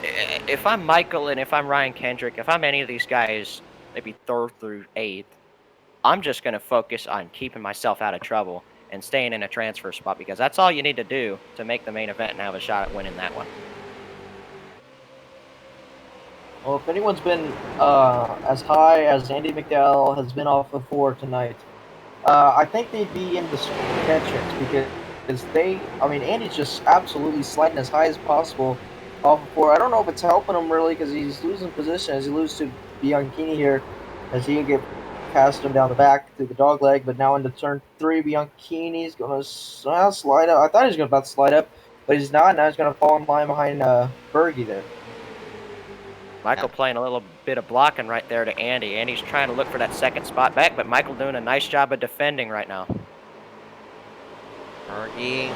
if I'm Michael and if I'm Ryan Kendrick, if I'm any of these guys, maybe 3rd through 8th, I'm just going to focus on keeping myself out of trouble and staying in a transfer spot, because that's all you need to do to make the main event and have a shot at winning that one. Well, if anyone's been as high as Andy McDowell has been off of 4 tonight, I think they'd be in the sketches because Andy's just absolutely sliding as high as possible off of 4. I don't know if it's helping him really because he's losing position as he loses to Bianchini here, as he can get past him down the back through the dog leg. But now into turn 3, Bianchini's going to slide up. I thought he was about to slide up, but he's not. Now he's going to fall in line behind Bergie there. Michael playing a little bit of blocking right there to Andy. Andy's trying to look for that 2nd spot back, but Michael doing a nice job of defending right now. Bergie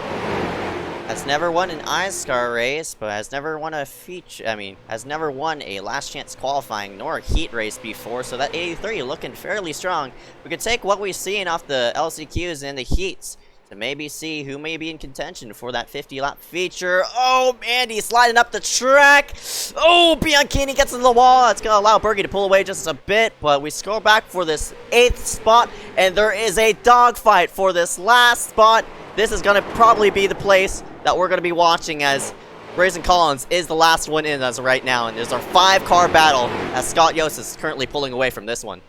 has never won an iSCAR race, but has never won has never won a last chance qualifying nor a heat race before, so that 83 looking fairly strong. We could take what we've seen off the LCQs and the heats to maybe see who may be in contention for that 50-lap feature. Oh, Andy sliding up the track. Oh, Bianchini gets in the wall. That's going to allow Bergie to pull away just a bit, but we scroll back for this 8th spot, and there is a dogfight for this last spot. This is going to probably be the place that we're going to be watching, as Brazen Collins is the last one in as of right now, and there's our 5-car battle as Scott Yost is currently pulling away from this one.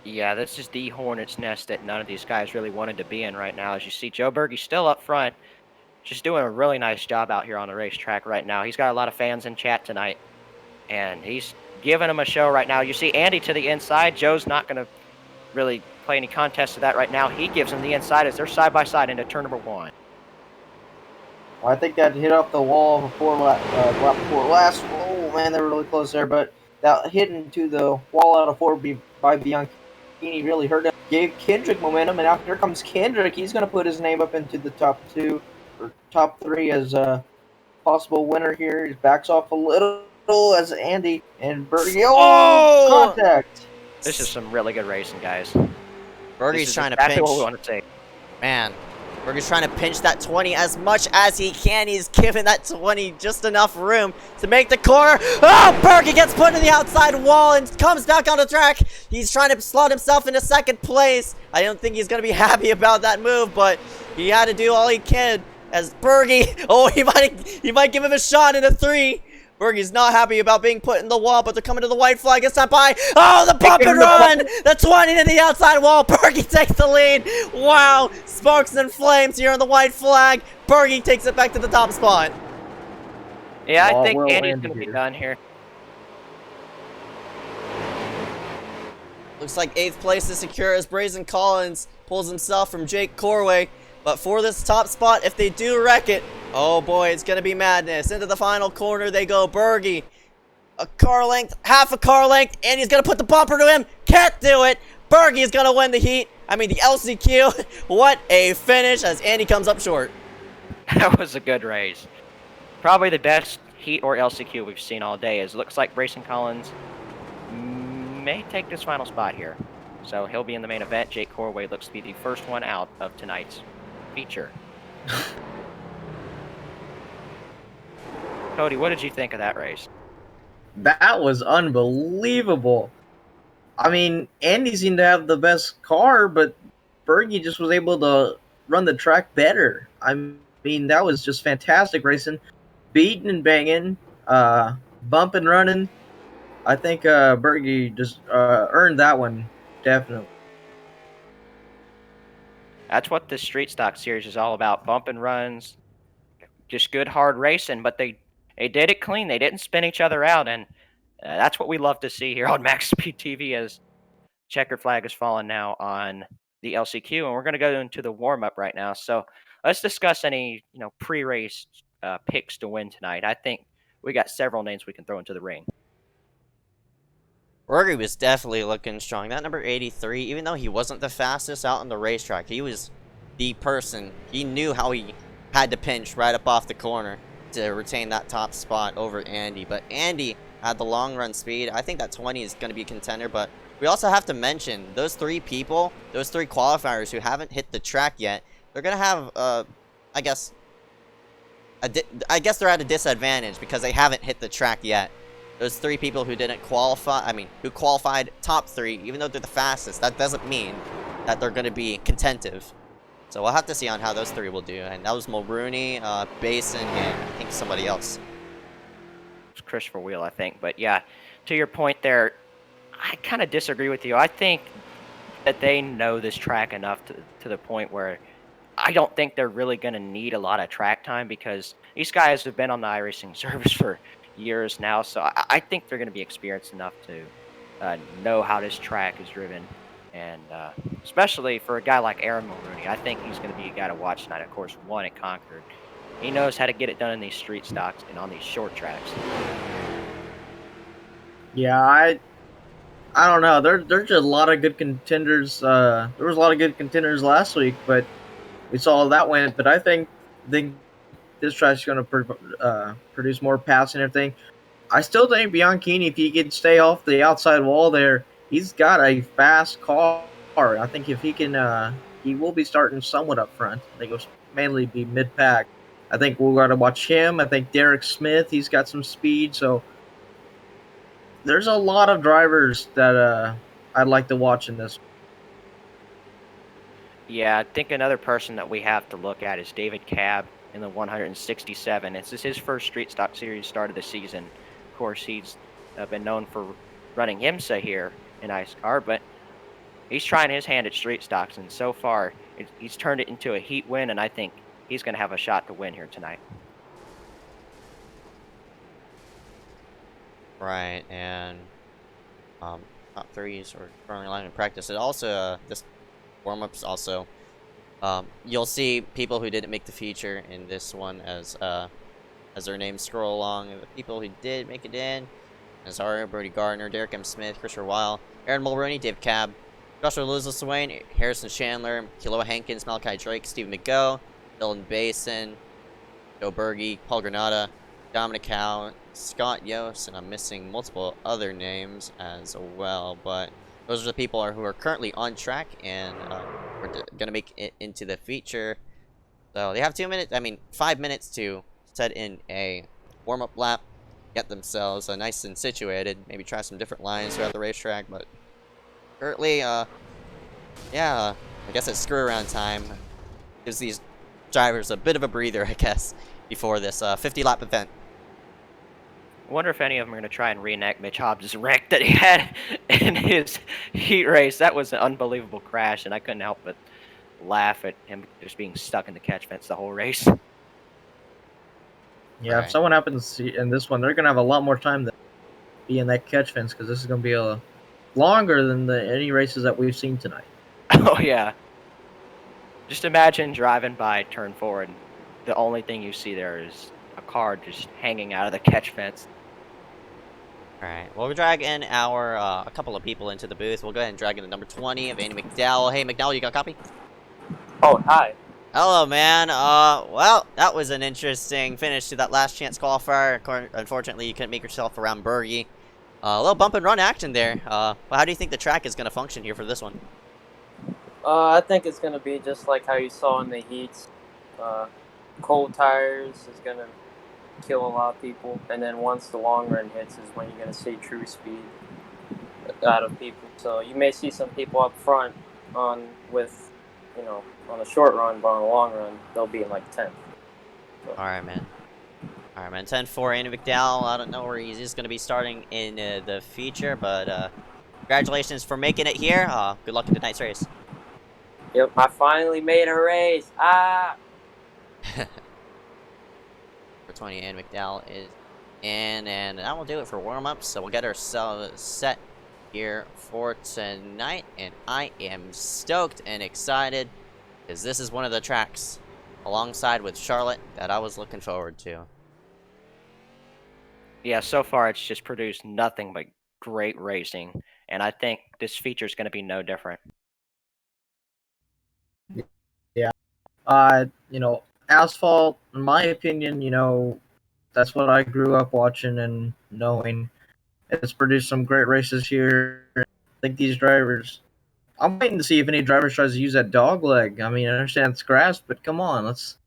Yeah, this is the hornet's nest that none of these guys really wanted to be in right now. As you see, Joe Bergie's still up front, just doing a really nice job out here on the racetrack right now. He's got a lot of fans in chat tonight, and he's giving them a show right now. You see Andy to the inside. Joe's not going to really play any contest to that right now. He gives him the inside as they're side by side into turn number 1. Well, I think that hit off the wall before lap before last. Oh man, they were really close there, but that hit into the wall out of 4 by Bianchini really hurt him. Gave Kendrick momentum, and now here comes Kendrick. He's going to put his name up into the top 2 or top 3 as possible winner here. He backs off a little as Andy and Bertie. Oh! Contact! This is some really good racing, guys. Bergie's trying to exactly pinch. what we want to see. Man, Bergie's trying to pinch that 20 as much as he can. He's giving that 20 just enough room to make the corner. Oh, Bergie gets put in the outside wall and comes back on the track. He's trying to slot himself into second place. I don't think he's going to be happy about that move, but he had to do all he could as Bergie. Oh, he might give him a shot in a 3. Bergie's not happy about being put in the wall, but they're coming to the white flag. It's not by. Oh, the bump and run! The 20 to the outside wall. Bergie takes the lead. Wow. Sparks and flames here on the white flag. Bergie takes it back to the top spot. Yeah, I Well, think well Andy's ended going to be here. done here. Looks like 8th place is secure as Brazen Collins pulls himself from Jake Corway. But for this top spot, if they do wreck it, oh boy, it's going to be madness. Into the final corner they go. Bergie, a car length, half a car length, and he's going to put the bumper to him. Can't do it. Bergie is going to win the heat. I mean, the LCQ. What a finish as Andy comes up short. That was a good race. Probably the best heat or LCQ we've seen all day. It looks like Brazen Collins may take this final spot here. So he'll be in the main event. Jake Corway looks to be the first one out of tonight's feature. Cody, what did you think of that race? That was unbelievable. I mean, Andy seemed to have the best car, but Bergie just was able to run the track better. I mean, that was just fantastic racing. Beating and banging, bumping, running. I think Bergie just earned that one, definitely. That's what the Street Stock Series is all about. Bump and runs. Just good, hard racing, but they did it clean. They didn't spin each other out, and that's what we love to see here on MaxspeedTV as checkered flag is falling now on the LCQ, and we're going to go into the warm-up right now. So let's discuss any pre-race picks to win tonight. I think we got several names we can throw into the ring. Bergie was definitely looking strong. That number 83, even though he wasn't the fastest out on the racetrack, he was the person. He knew how he had to pinch right up off the corner to retain that top spot over Andy. But Andy had the long run speed. I think that 20 is going to be a contender, but we also have to mention those 3 people, those 3 qualifiers who haven't hit the track yet. They're going to have, I guess they're at a disadvantage because they haven't hit the track yet. Those 3 people who didn't qualify, who qualified top 3, even though they're the fastest, that doesn't mean that they're going to be contentive. So we'll have to see on how those 3 will do. And that was Mulrooney, Basin, and I think somebody else. It's Christopher Wheel, I think. But yeah, to your point there, I kind of disagree with you. I think that they know this track enough to the point where I don't think they're really going to need a lot of track time because these guys have been on the iRacing service for years now. So I think they're going to be experienced enough to know how this track is driven. And especially for a guy like Aaron Mulrooney, I think he's going to be a guy to watch tonight. Of course, won at Concord. He knows how to get it done in these street stocks and on these short tracks. Yeah, I don't know. There's just a lot of good contenders. There was a lot of good contenders last week, but we saw how that went. But I think this track's going to produce more passing and everything. I still think Bianchini, if he can stay off the outside wall there, he's got a fast car. I think if he can, he will be starting somewhat up front. I think it'll mainly be mid-pack. I think we'll got to watch him. I think Derek Smith, he's got some speed. So there's a lot of drivers that I'd like to watch in this. Yeah, I think another person that we have to look at is David Cabb in the 167. This is his first Street Stock Series start of the season. Of course, he's been known for running IMSA here in iSCAR, but he's trying his hand at street stocks, and so far he's turned it into a heat win, and I think he's going to have a shot to win here tonight. Right, and top 3s are currently lining in practice. It also, this warm-ups also, you'll see people who didn't make the feature in this one as their names scroll along. The people who did make it in: Nazario, Brody Gardner, Derek M. Smith, Christopher Weil, Aaron Mulrooney, Dave Cabb, Joshua Lizla Swain, Harrison Chandler, Kiloa Hankins, Malachi Drake, Stephen McGough, Dylan Basin, Joe Berge, Paul Granada, Dominic Howe, Scott Yost, and I'm missing multiple other names as well, but those are the people who are currently on track and we're gonna make it into the feature. So they have 5 minutes to set in a warm-up lap, get themselves nice and situated, maybe try some different lines throughout the racetrack, but currently, yeah, I guess it's screw-around time. Gives these drivers a bit of a breather, I guess, before this 50-lap event. I wonder if any of them are going to try and reenact Mitch Hobbs' wreck that he had in his heat race. That was an unbelievable crash, and I couldn't help but laugh at him just being stuck in the catch fence the whole race. Yeah, Right. if someone happens to see in this one, they're gonna have a lot more time to be in that catch fence because this is gonna be a longer than any races that we've seen tonight. Oh, yeah. Just imagine driving by turn 4, and the only thing you see there is a car just hanging out of the catch fence. Alright, well, we'll drag in our, a couple of people into the booth. We'll go ahead and drag in the number 20 of Andy McDowell. Hey, McDowell, you got a copy? Oh, hi. Hello, man. Well, that was an interesting finish to that last chance qualifier. Unfortunately, you couldn't make yourself around Bergie. A little bump and run action there. Well, how do you think the track is going to function here for this one? I think it's going to be just like how you saw in the heats. Cold tires is going to kill a lot of people, and then once the long run hits is when you're going to see true speed out of people. So you may see some people up front on a short run, but on a long run, they'll be in like 10th. So. Alright, man. Alright, man. 10-4, Andy McDowell. I don't know where he's just going to be starting in the feature, but congratulations for making it here. Good luck in tonight's race. Yep, I finally made a race. For 20, Andy McDowell is in, and that will do it for warm-ups. So we'll get ourselves set here for tonight, and I am stoked and excited because this is one of the tracks alongside with Charlotte that I was looking forward to. Yeah, so far it's just produced nothing but great racing, and I think this feature is going to be no different. Yeah. Asphalt, in my opinion, that's what I grew up watching and knowing. It's produced some great races here. I think these drivers. I'm waiting to see if any drivers tries to use that dog leg. I mean, I understand it's grass, but come on, let's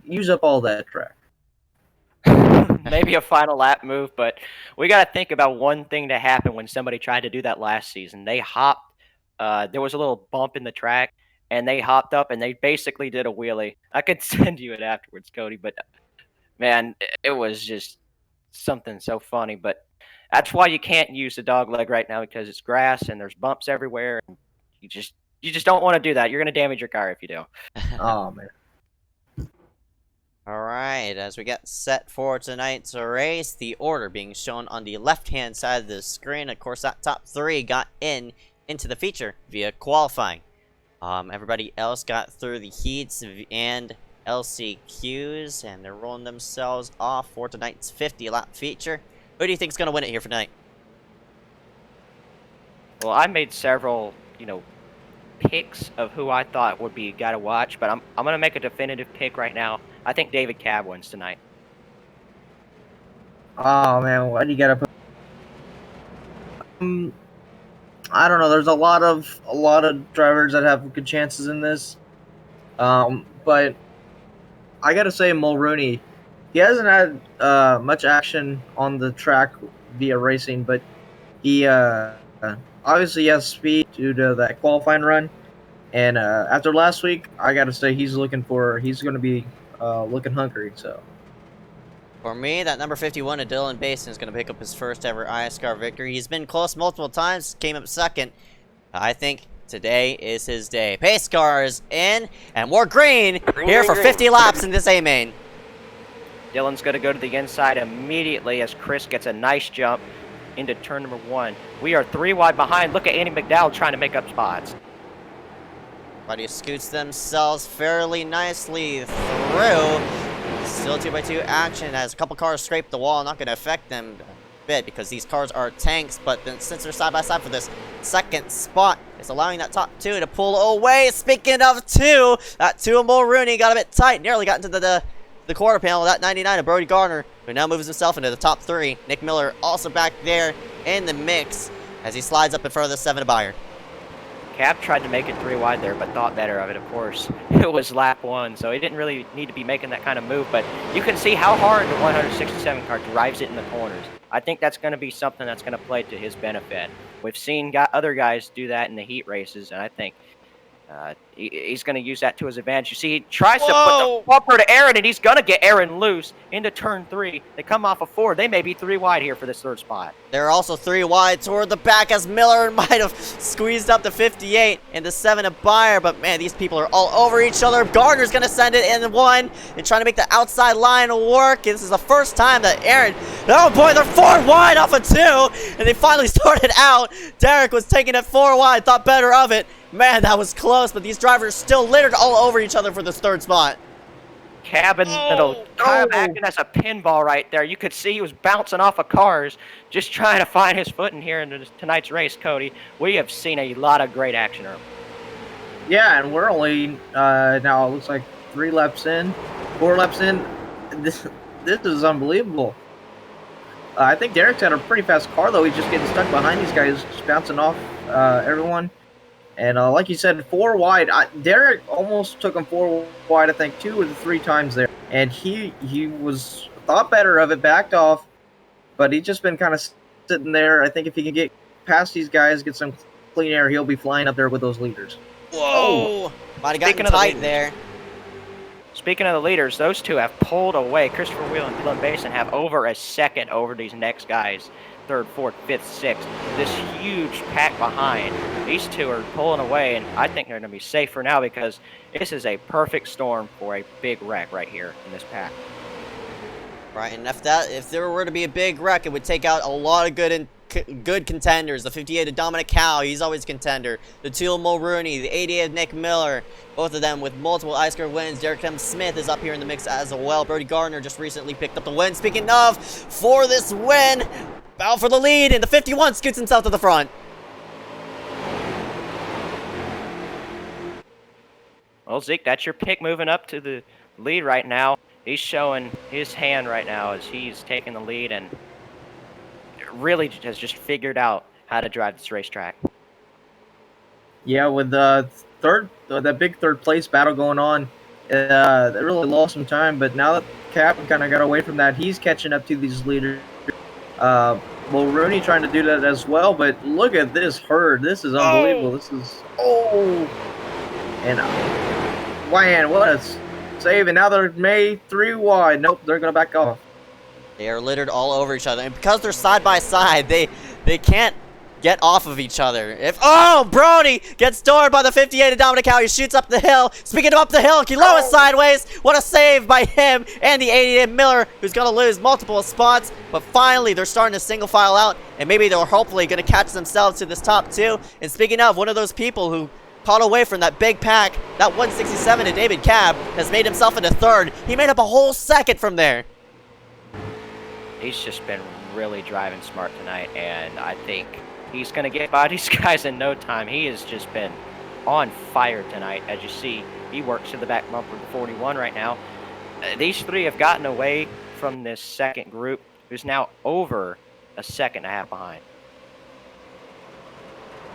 use up all that track. Maybe a final lap move, but we got to think about one thing that happened when somebody tried to do that last season. They hopped. There was a little bump in the track, and they hopped up, and they basically did a wheelie. I could send you it afterwards, Cody, but man, it was just something so funny. But that's why you can't use the dog leg right now, because it's grass and there's bumps everywhere. And you just don't want to do that. You're going to damage your car if you do. Oh man. Alright, as we get set for tonight's race, the order being shown on the left-hand side of the screen. Of course, that top 3 got into the feature via qualifying. Everybody else got through the heats and LCQs, and they're rolling themselves off for tonight's 50-lap feature. Who do you think is going to win it here for tonight? Well, I made several, picks of who I thought would be a guy to watch, but I'm going to make a definitive pick right now. I think David Cab wins tonight. Oh man, why do you gotta put? I don't know. There's a lot of drivers that have good chances in this, but I gotta say Mulrooney. He hasn't had much action on the track via racing, but he obviously has speed due to that qualifying run. And after last week, I gotta say he's going to be looking hungry. So For me, that number 51 of Dylan Basin is going to pick up his first ever iSCAR victory. He's been close multiple times, came up second. I think today is his day. Pace car is in, and more green here for 50 laps in this A main. Dylan's going to go to the inside immediately as Chris gets a nice jump into turn number 1. We are 3 wide behind. Look at Andy McDowell trying to make up spots. Buddy scoots themselves fairly nicely through. Still 2x2 action as a couple cars scrape the wall. Not going to affect them a bit because these cars are tanks, but then since they're side by side for this second spot, it's allowing that top 2 to pull away. Speaking of 2, that 2 of Mulrooney got a bit tight. Nearly got into the the quarter panel, that 99 of Brody Gardner, who now moves himself into the top 3. Nick Miller also back there in the mix as he slides up in front of the 7 of Bayer. Cab tried to make it 3 wide there, but thought better of it, of course. It was lap 1, so he didn't really need to be making that kind of move, but you can see how hard the 167 car drives it in the corners. I think that's going to be something that's going to play to his benefit. We've seen other guys do that in the heat races, and I think he's going to use that to his advantage. You see, he tries to put the bumper to Aaron, and he's going to get Aaron loose into turn 3. They come off of 4. They may be 3 wide here for this 3rd spot. They're also 3 wide toward the back as Miller might have squeezed up to 58 and the 7 of Bayer, but man, these people are all over each other. Gardner's going to send it in 1 and trying to make the outside line work. This is the first time that Aaron, oh boy, they're 4 wide off of 2, and they finally started out. Derek was taking it 4 wide, thought better of it. Man, that was close, but these drivers still littered all over each other for this 3rd spot. Cab in the middle, kind of acting as a pinball right there. You could see he was bouncing off of cars, just trying to find his footing here in tonight's race, Cody. We have seen a lot of great action early. Yeah, and we're only now it looks like 3 laps in, 4 laps in. This is unbelievable. I think Derek's had a pretty fast car though. He's just getting stuck behind these guys, just bouncing off everyone. And like you said, 4 wide. Derek almost took him 4 wide, I think, 2 or 3 times there. And he was thought better of it, backed off. But he's just been kind of sitting there. I think if he can get past these guys, get some clean air, he'll be flying up there with those leaders. Whoa! Might have gotten tight there. Speaking of the leaders, those 2 have pulled away. Christopher Wheel and Dylan Basin have over a second over these next guys. 3rd, 4th, 5th, 6th. This huge pack behind. These 2 are pulling away, and I think they're going to be safe for now because this is a perfect storm for a big wreck right here in this pack. Right, and if there were to be a big wreck, it would take out a lot of good contenders. The 58 of Dominic Howe, he's always a contender. The 2 of Mulrooney, the 88 of Nick Miller, both of them with multiple iSCAR wins. Derek M. Smith is up here in the mix as well. Brody Gardner just recently picked up the win. Speaking of, for this win, battle for the lead, and the 51 scoots himself to the front. Well, Zeke, that's your pick moving up to the lead right now. He's showing his hand right now as he's taking the lead and really has just figured out how to drive this racetrack. Yeah, with the that big 3rd place battle going on, they really lost some time. But now that Cap kind of got away from that, he's catching up to these leaders. Mulrooney trying to do that as well, but look at this herd. This is unbelievable. This is and man, what a save! And now they're made 3 wide. Nope, they're gonna back off. They are littered all over each other, and because they're side by side, they can't get off of each other. Brody gets doored by the 58 of Dominic Howe. He shoots up the hill. Speaking of up the hill, Kiloa sideways. What a save by him and the 88 Miller, who's going to lose multiple spots. But finally, they're starting to single file out, and maybe they're hopefully going to catch themselves to this top 2. And speaking of, one of those people who caught away from that big pack, that 167 of David Cab, has made himself into 3rd. He made up a whole second from there. He's just been really driving smart tonight, and I think he's going to get by these guys in no time. He has just been on fire tonight. As you see, he works to the back bumper of the 41 right now. These 3 have gotten away from this 2nd group, who's now over a 2.5 seconds behind.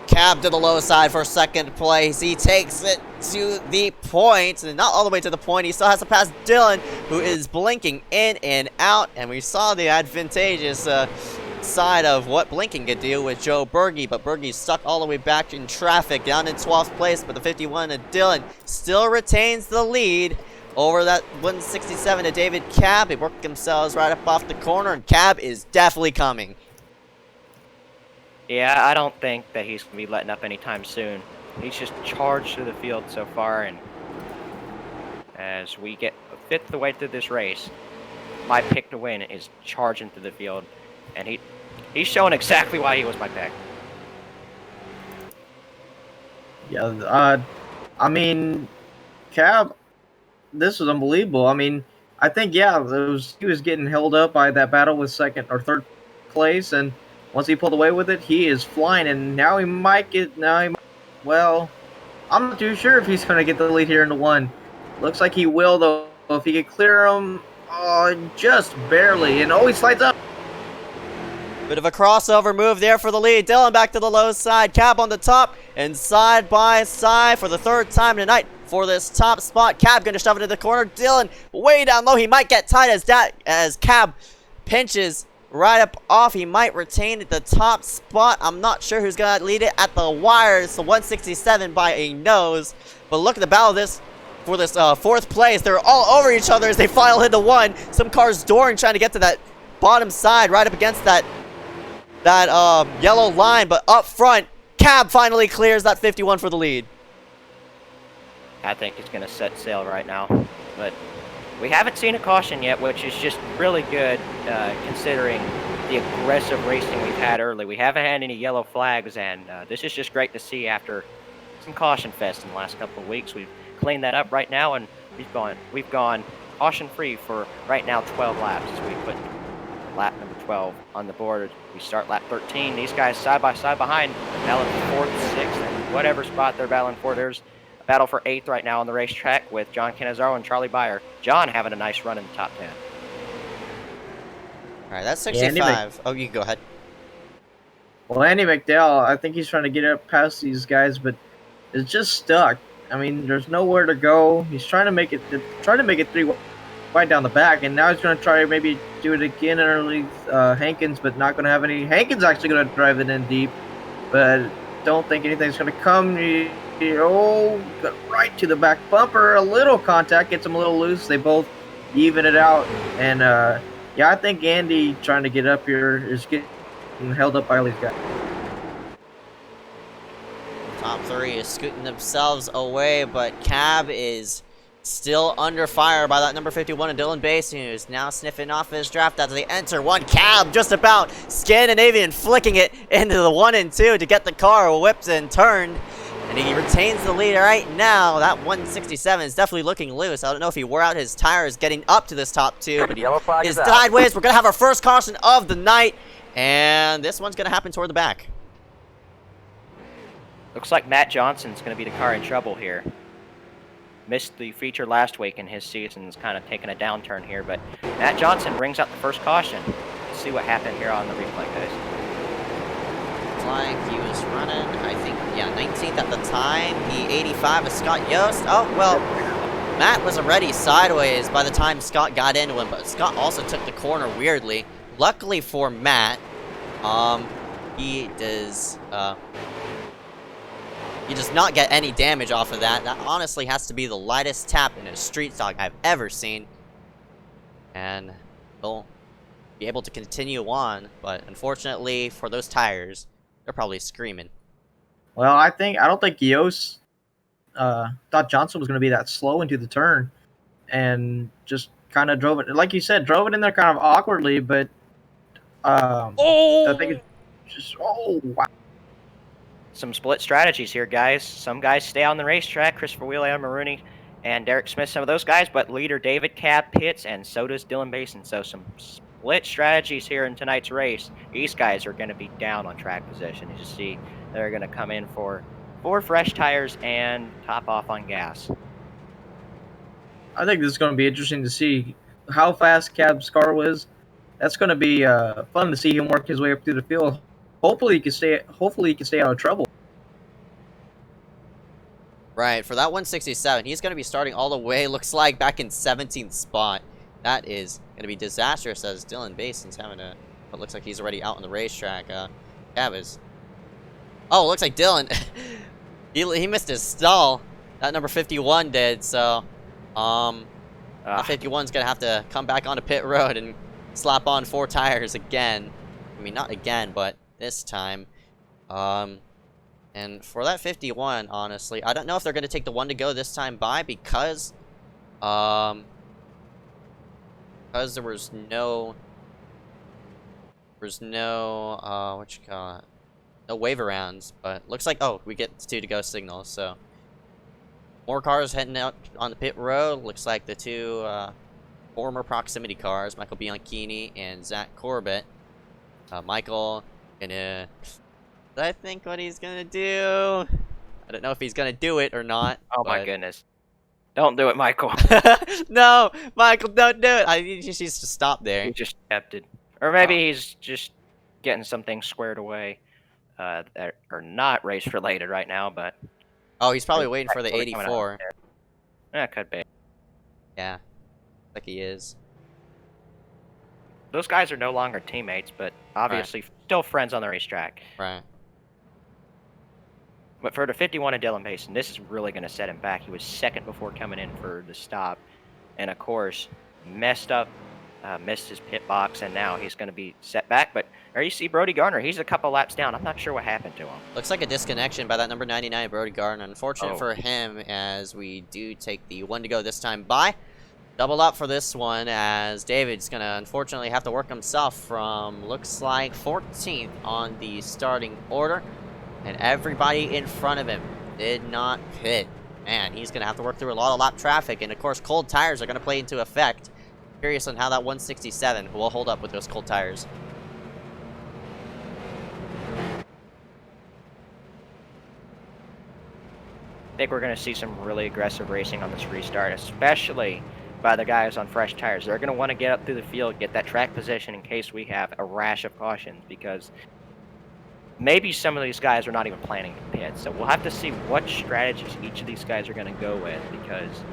Cab to the low side for 2nd place. He takes it to the point, and not all the way to the point. He still has to pass Dylan, who is blinking in and out, and we saw the advantageous side of what blinking could do with Joe Berge, but Berge's stuck all the way back in traffic, down in 12th place, but the 51 of Dylan still retains the lead over that 167 of David Cab. They work themselves right up off the corner, and Cab is definitely coming. Yeah, I don't think that he's going to be letting up anytime soon. He's just charged through the field so far, and as we get a fifth of the way through this race, my pick to win is charging through the field, and he's showing exactly why he was my pick. Yeah, I mean, Cab, this is unbelievable. I mean, I think, yeah, he was getting held up by that battle with 2nd or 3rd place, and once he pulled away with it, he is flying, and now he might get, well, I'm not too sure if he's going to get the lead here into 1. Looks like he will, though. if he could clear him, just barely, and he slides up. Bit of a crossover move there for the lead. Dylan back to the low side. Cab on the top and side by side for the third time tonight for this top spot. Cab gonna shove it into the corner. Dylan way down low. He might get tight as Cab pinches right up off. He might retain the top spot. I'm not sure who's gonna lead it at the wire. It's the 167 by a nose. But look at the battle for this fourth place. They're all over each other as they file into one. Some cars dooring trying to get to that bottom side right up against that yellow line, but up front, Cab finally clears that 51 for the lead. I think it's going to set sail right now, but we haven't seen a caution yet, which is just really good considering the aggressive racing we've had early. We haven't had any yellow flags, and this is just great to see after some caution fest in the last couple of weeks. We've cleaned that up right now, and we've gone caution free for right now 12 laps as we put lap number 12 on the board. We start lap 13. These guys side by side behind, battling for 4th, 6th, and whatever spot they're battling for. There's a battle for 8th right now on the racetrack with John Canizaro and Charlie Byer. John having a nice run in the top 10. All right, that's 65. Oh, you can go ahead. Well, Andy McDowell, I think he's trying to get up past these guys, but it's just stuck. I mean, there's nowhere to go. He's trying to make it 3 wide down the back, and now he's going to try to maybe do it again underneath Hankins, but not going to have any. Hankins actually going to drive it in deep, but don't think anything's going to come. Got right to the back bumper. A little contact gets him a little loose. They both even it out, and yeah, I think Andy trying to get up here is getting held up by all these guys. Top 3 is scooting themselves away, but Cab is still under fire by that number 51 and Dylan Basin, who's now sniffing off his draft as they enter one. Cab just about Scandinavian flicking it into the 1 and 2 to get the car whipped and turned. And he retains the lead right now. That 167 is definitely looking loose. I don't know if he wore out his tires getting up to this top 2, but he is sideways. We're going to have our first caution of the night, and this one's going to happen toward the back. Looks like Matt Johnson's going to be the car in trouble here. Missed the feature last week, and his season's kind of taking a downturn here, but Matt Johnson brings out the first caution. Let's see what happened here on the replay, guys. Looks like he was running, I think, yeah, 19th at the time. The 85 of Scott Yost. Oh, well, Matt was already sideways by the time Scott got into him, but Scott also took the corner weirdly. Luckily for Matt, he does not get any damage off of that. That honestly has to be the lightest tap in a street stock I've ever seen. And he'll be able to continue on, but unfortunately for those tires, they're probably screaming. Well, I don't think Yost thought Johnson was going to be that slow into the turn, and just kind of drove it, like you said, drove it in there kind of awkwardly, but I think it's just, wow. Some split strategies here, guys. Some guys stay on the racetrack. Christopher Wheeler, Maroney, and Derek Smith, some of those guys, but leader David Cab pits, and so does Dylan Basin. So some split strategies here in tonight's race. These guys are going to be down on track position. As you see, they're going to come in for 4 fresh tires and top off on gas. I think this is going to be interesting to see how fast Cab's car was. That's going to be fun to see him work his way up through the field. Hopefully he can stay out of trouble. Right, for that 167, he's going to be starting all the way, looks like, back in 17th spot. That is going to be disastrous as Dylan Basin's having a... But looks like he's already out on the racetrack. Cab is... Oh, looks like Dylan... he missed his stall. That number 51 did, so... 51's going to have to come back onto pit road and slap on 4 tires again. I mean, not again, but this time. And for that 51, honestly, I don't know if they're going to take the 1 to go this time by because there was no what you call it, no wave arounds, but looks like, oh, we get the 2 to go signals, so more cars heading out on the pit road. Looks like the 2 former proximity cars, Michael Bianchini and Zach Corbett. Michael gonna, I think what he's gonna do, I don't know if he's gonna do it or not. Oh my goodness. Don't do it, Michael. No, Michael, don't do it. He just needs to stop there. He just tempted. Or maybe he's just getting some things squared away that are not race related right now, but Oh, he's probably waiting for the sort of coming out 84. there. That could be. Yeah, like he is. Those guys are no longer teammates, but obviously still friends on the racetrack. Right. But for the 51 and Dylan Mason, this is really going to set him back. He was second before coming in for the stop. And of course, messed up, missed his pit box, and now he's going to be set back. But there you see Brody Garner. He's a couple laps down. I'm not sure what happened to him. Looks like a disconnection by that number 99, Brody Gardner. Unfortunate Oh. for him, as we do take the one to go this time by. Double up for this one, as David's going to unfortunately have to work himself from, looks like, 14th on the starting order. And everybody in front of him did not pit. Man, he's going to have to work through a lot of lap traffic. And, of course, cold tires are going to play into effect. Curious on how that 167 will hold up with those cold tires. I think we're going to see some really aggressive racing on this restart, especially by the guys on fresh tires. They're going to want to get up through the field, get that track position in case we have a rash of cautions, because maybe some of these guys are not even planning to pit. So we'll have to see what strategies each of these guys are going to go with, because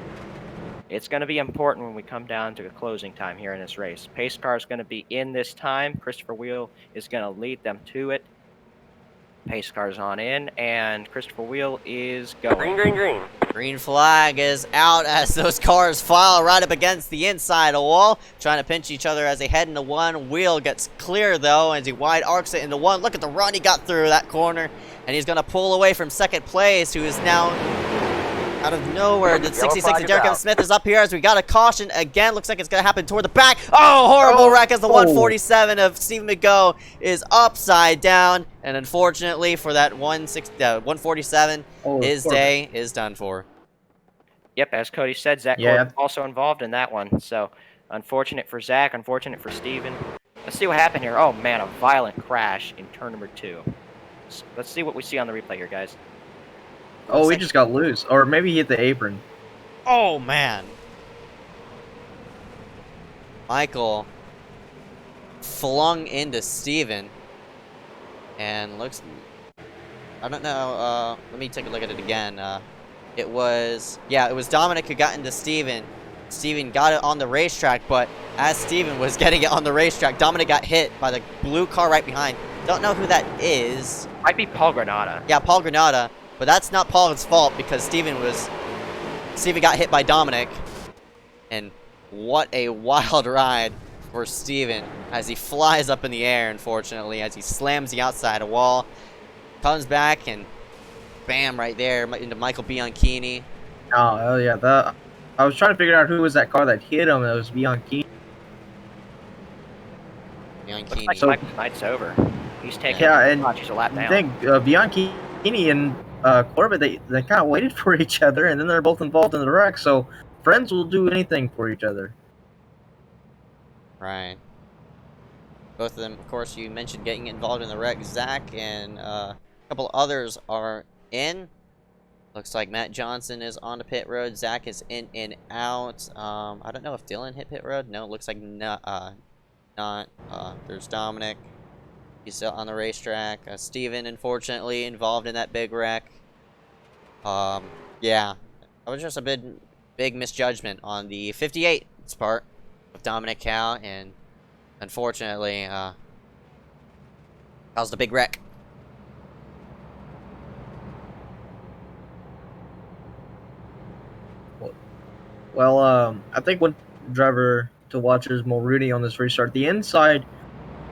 it's going to be important when we come down to the closing time here in this race. Pace car is going to be in this time. Christopher Wheel is going to lead them to it. Pace car's on in, and Christopher Wheel is going. Green, green, green. Green flag is out as those cars file right up against the inside wall, trying to pinch each other as they head into one. Wheel gets clear, though, as he wide arcs it into one. Look at the run he got through that corner, and he's going to pull away from second place, who is now out of nowhere. The 66, and Derek Smith is up here as we got a caution again. Looks like it's going to happen toward the back. Oh, horrible wreck as the 147 of Stephen McGough is upside down. And unfortunately for that 147, his day is done for. Yep, as Cody said, Zach Gordon also involved in that one. So, unfortunate for Zach, unfortunate for Steven. Let's see what happened here. Oh, man, a violent crash in turn number 2. Let's see what we see on the replay here, guys. Oh, he just got loose. Or maybe he hit the apron. Oh, man. Michael flung into Steven. And looks... I don't know. Let me take a look at it again. It was Dominic who got into Steven. Steven got it on the racetrack, but as Steven was getting it on the racetrack, Dominic got hit by the blue car right behind. Don't know who that is. Might be Paul Granada. Yeah, Paul Granada. But that's not Paul's fault, because Steven got hit by Dominic. And what a wild ride for Steven as he flies up in the air, unfortunately, as he slams the outside wall. Comes back and bam, right there into Michael Bianchini. Oh yeah, I was trying to figure out who was that car that hit him. It was Bianchini. Looks like Michael's night's over. He's taking he's a lap down. I think Bianchini and Corbett, they kind of waited for each other, and then they're both involved in the wreck, so friends will do anything for each other. Right. Both of them, of course, you mentioned getting involved in the wreck. Zach and a couple others are in. Looks like Matt Johnson is on the pit road. Zach is in and out. I don't know if Dylan hit pit road. No, it looks like not. There's Dominic. He's still on the racetrack. Steven, unfortunately, involved in that big wreck. Yeah. That was just a big misjudgment on the 58's part of Dominic Cow, and unfortunately, caused a big wreck. Well, I think one driver to watch is Mulrooney on this restart. The inside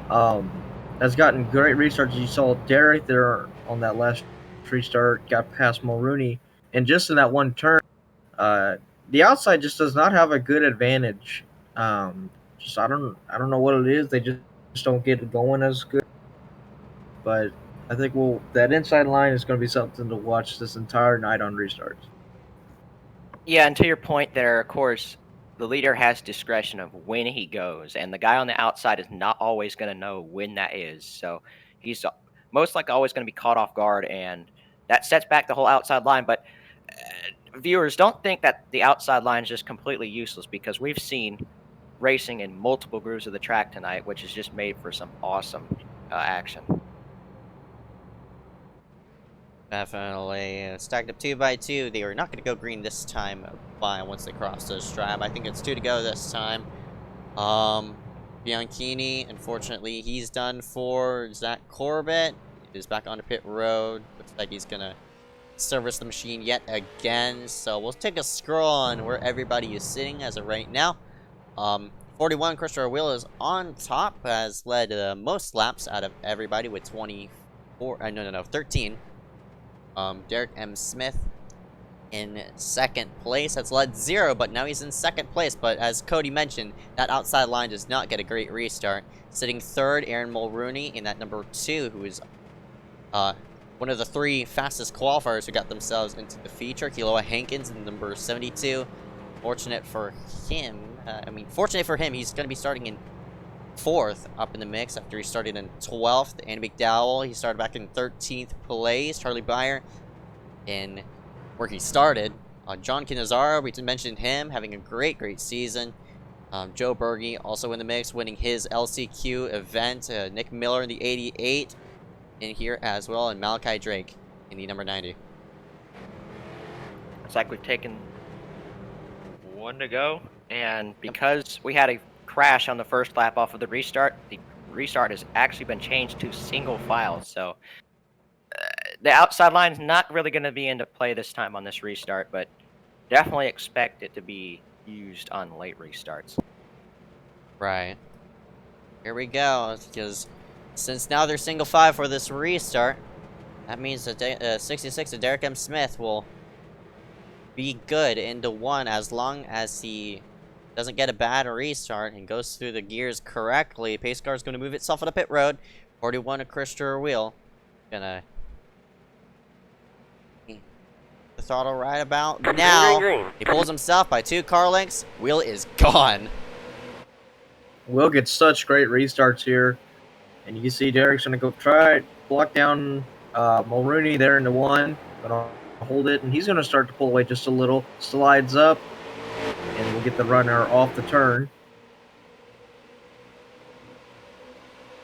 has gotten great restarts. You saw Derek there on that last restart, got past Mulrooney, and just in that one turn, the outside just does not have a good advantage. I don't know what it is. They just don't get it going as good. But I think that inside line is going to be something to watch this entire night on restarts. Yeah, and to your point there, of course, the leader has discretion of when he goes, and the guy on the outside is not always going to know when that is. So he's most likely always going to be caught off guard, and that sets back the whole outside line. But viewers, don't think that the outside line is just completely useless, because we've seen racing in multiple grooves of the track tonight, which is just made for some awesome action. Definitely. Stacked up 2 by 2. They are not going to go green this time by once they cross the stripe. I think it's 2 to go this time. Bianchini, unfortunately, he's done for. Zach Corbett is back onto pit road. Looks like he's going to service the machine yet again. So we'll take a scroll on where everybody is sitting as of right now. 41, Christopher Wheel is on top, has led most laps out of everybody with 13. Derek M. Smith in second place has led 0, but now he's in second place. But as Cody mentioned, that outside line does not get a great restart. Sitting third, Aaron Mulrooney in that number 2, who is one of the 3 fastest qualifiers who got themselves into the feature. Kealoha Hankins in number 72. Fortunate for him, he's going to be starting in 4th up in the mix after he started in 12th. Andy McDowell, he started back in 13th place. Charlie Byer in where he started. John Canizaro, we mentioned him, having a great season. Joe Berge also in the mix, winning his LCQ event. Nick Miller in the 88 in here as well, and Malachi Drake in the number 90. It's like we've taken 1 to go, and because we had a crash on the first lap off of the restart has actually been changed to single file, so the outside line is not really going to be into play this time on this restart, but definitely expect it to be used on late restarts. Right. Here we go, because since now they're single file for this restart, that means that 66 of Derek M. Smith will be good into 1 as long as he doesn't get a bad restart and goes through the gears correctly. Pace car is going to move itself on the pit road. 41 of Christopher Wheel. Gonna the throttle right about now. He pulls himself by 2 car lengths. Wheel is gone. Will gets such great restarts here. And you can see Derek's going to go try block down Mulrooney there into 1. Gonna hold it, and he's going to start to pull away just a little. Slides up, and we'll get the runner off the turn.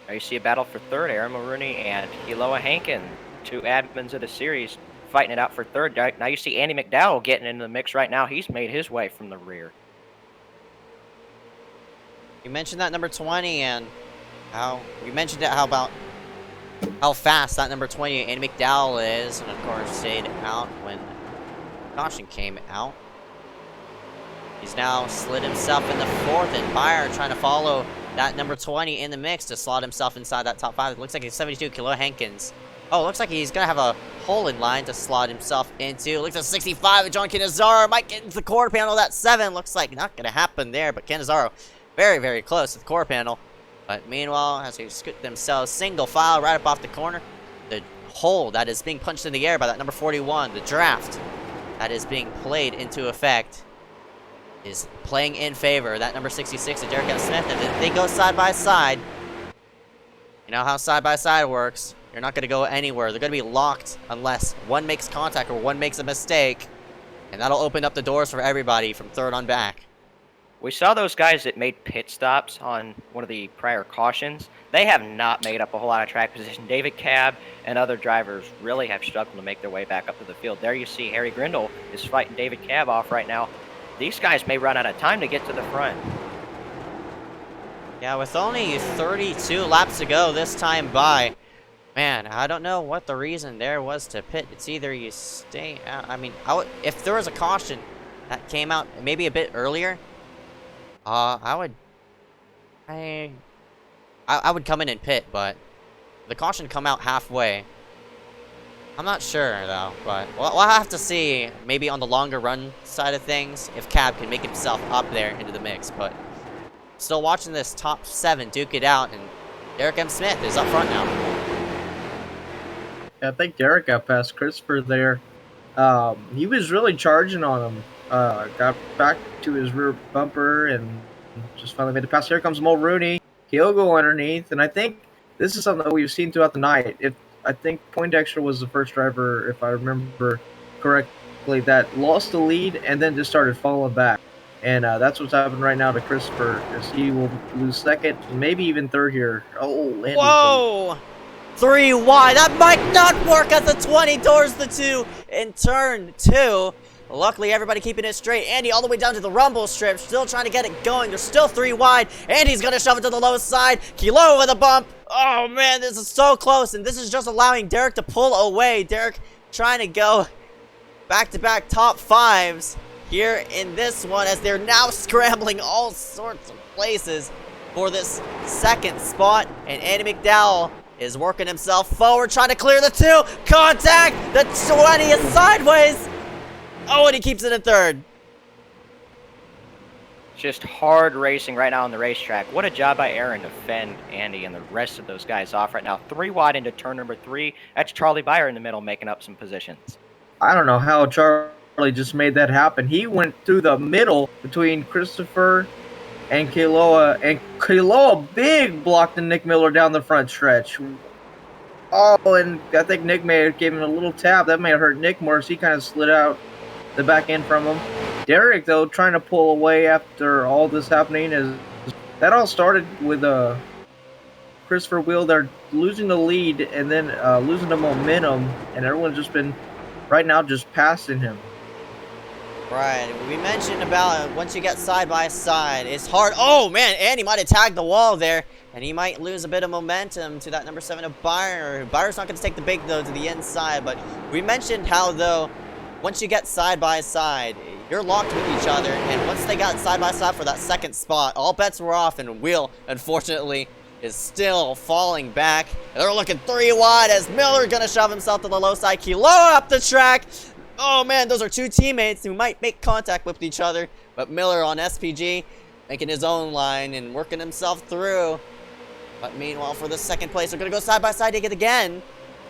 Now you see a battle for 3rd, Aaron Mulrooney and Kealoha Hankin, 2 admins of the series, fighting it out for 3rd. Now you see Andy McDowell getting into the mix right now. He's made his way from the rear. You mentioned that number 20 and how fast that number 20 Andy McDowell is, and of course stayed out when caution came out. He's now slid himself in the 4th, and Byer trying to follow that number 20 in the mix to slot himself inside that top 5. It looks like he's 72, Kealoha Hankins. Oh, looks like he's going to have a hole in line to slot himself into. Looks like 65 with John Canizaro. Might get into the quarter panel. That 7 looks like not going to happen there, but Canizaro very close to the core panel. But meanwhile, as they scoot themselves single file right up off the corner, the hole that is being punched in the air by that number 41, the draft that is being played into effect, is playing in favor. That number 66 of Derek M. Smith, and if they go side by side, you know how side by side works. You're not going to go anywhere. They're going to be locked unless one makes contact or one makes a mistake, and that'll open up the doors for everybody from 3rd on back. We saw those guys that made pit stops on one of the prior cautions. They have not made up a whole lot of track position. David Cabb and other drivers really have struggled to make their way back up to the field. There you see Harry Grindle is fighting David Cabb off right now. These guys may run out of time to get to the front. Yeah, with only 32 laps to go this time by, man, I don't know what the reason there was to pit. It's either you stay out. I mean, if there was a caution that came out maybe a bit earlier, I would come in and pit, but the caution come out halfway. I'm not sure though, but we'll have to see maybe on the longer run side of things if Cab can make himself up there into the mix. But still watching this top 7 duke it out, and Derek M. Smith is up front now. Yeah, I think Derek got past Christopher there. He was really charging on him. Got back to his rear bumper and just finally made the pass. Here comes Mulrooney. He'll go underneath, and I think this is something that we've seen throughout the night. I think Poindexter was the first driver, if I remember correctly, that lost the lead and then just started falling back. And that's what's happening right now to Christopher, as he will lose second, maybe even third here. Oh, Andy's Whoa! 3 wide. That might not work at the 20 towards the 2 in turn 2. Luckily, everybody keeping it straight. Andy all the way down to the rumble strip, still trying to get it going. There's still 3 wide. Andy's going to shove it to the low side. Kilo with a bump. Oh, man, this is so close. And this is just allowing Derek to pull away. Derek trying to go back-to-back top 5s here in this one, as they're now scrambling all sorts of places for this second spot. And Andy McDowell is working himself forward, trying to clear the 2. Contact! The 20 is sideways! Oh, and he keeps it in third. Just hard racing right now on the racetrack. What a job by Aaron to fend Andy and the rest of those guys off right now. 3 wide into turn number 3. That's Charlie Byer in the middle making up some positions. I don't know how Charlie just made that happen. He went through the middle between Christopher and Kiloa, and Kiloa big blocked Nick Miller down the front stretch. Oh, and I think Nick may have given him a little tap. That may have hurt Nick more, so he kind of slid out the back end from him. Derek, though, trying to pull away after all this happening. That all started with Christopher Wheel. They're losing the lead and then losing the momentum, and everyone's just been, right now, just passing him. Right, we mentioned about once you get side by side, it's hard. Oh, man, Andy might have tagged the wall there, and he might lose a bit of momentum to that number 7 of Byer. Byer's not going to take the big, though, to the inside, but we mentioned how, though, once you get side by side, you're locked with each other, and once they got side by side for that second spot, all bets were off, and Wheel, unfortunately, is still falling back. And they're looking 3 wide as Miller gonna shove himself to the low side. Kilo up the track. Oh man, those are 2 teammates who might make contact with each other, but Miller on SPG making his own line and working himself through. But meanwhile, for the second place, they're gonna go side by side to get again.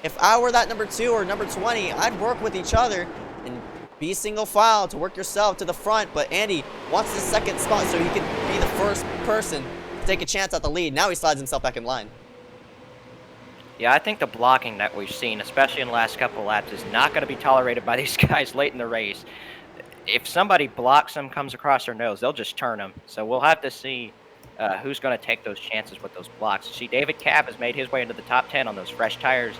If I were that number 2 or number 20, I'd work with each other and be single file to work yourself to the front. But Andy wants the second spot so he can be the first person to take a chance at the lead. Now he slides himself back in line. Yeah, I think the blocking that we've seen, especially in the last couple of laps, is not going to be tolerated by these guys late in the race. If somebody blocks them, comes across their nose, they'll just turn them. So we'll have to see who's going to take those chances with those blocks. See, David Cabb has made his way into the top 10 on those fresh tires.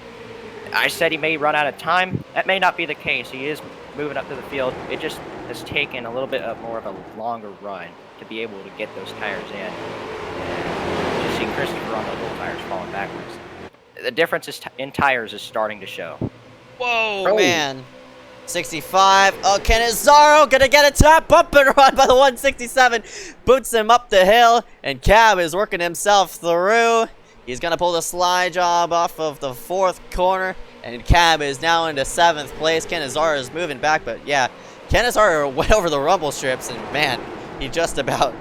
I said he may run out of time. That may not be the case. He is moving up to the field. It just has taken a little bit more of a longer run to be able to get those tires in. You see Christopher on those old tires falling backwards. The difference in tires is starting to show. Whoa, man. 65. Oh, Canizaro gonna get a top bump and run by the 167. Boots him up the hill, and Cab is working himself through. He's gonna pull the slide job off of the 4th corner, and Cab is now into 7th place. Canizaro is moving back, but yeah, Canizaro went over the rumble strips, and man, he just about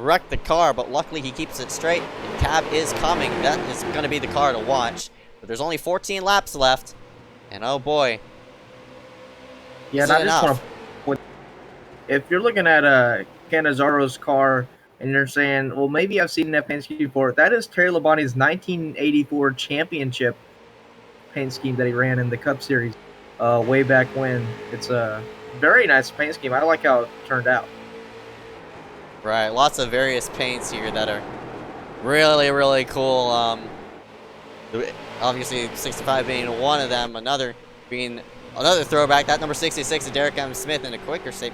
wrecked the car, but luckily he keeps it straight, and Cab is coming. That is going to be the car to watch. But there's only 14 laps left, and oh boy. Yeah, and I just want to, if you're looking at Canizaro's car and you're saying, well, maybe I've seen that paint scheme before, that is Terry Labonte's 1984 championship paint scheme that he ran in the Cup Series way back when. It's a very nice paint scheme. I like how it turned out. Right, lots of various paints here that are really, really cool. Obviously, 65 being one of them, another being another throwback. That number 66 is Derek M. Smith in a quicker state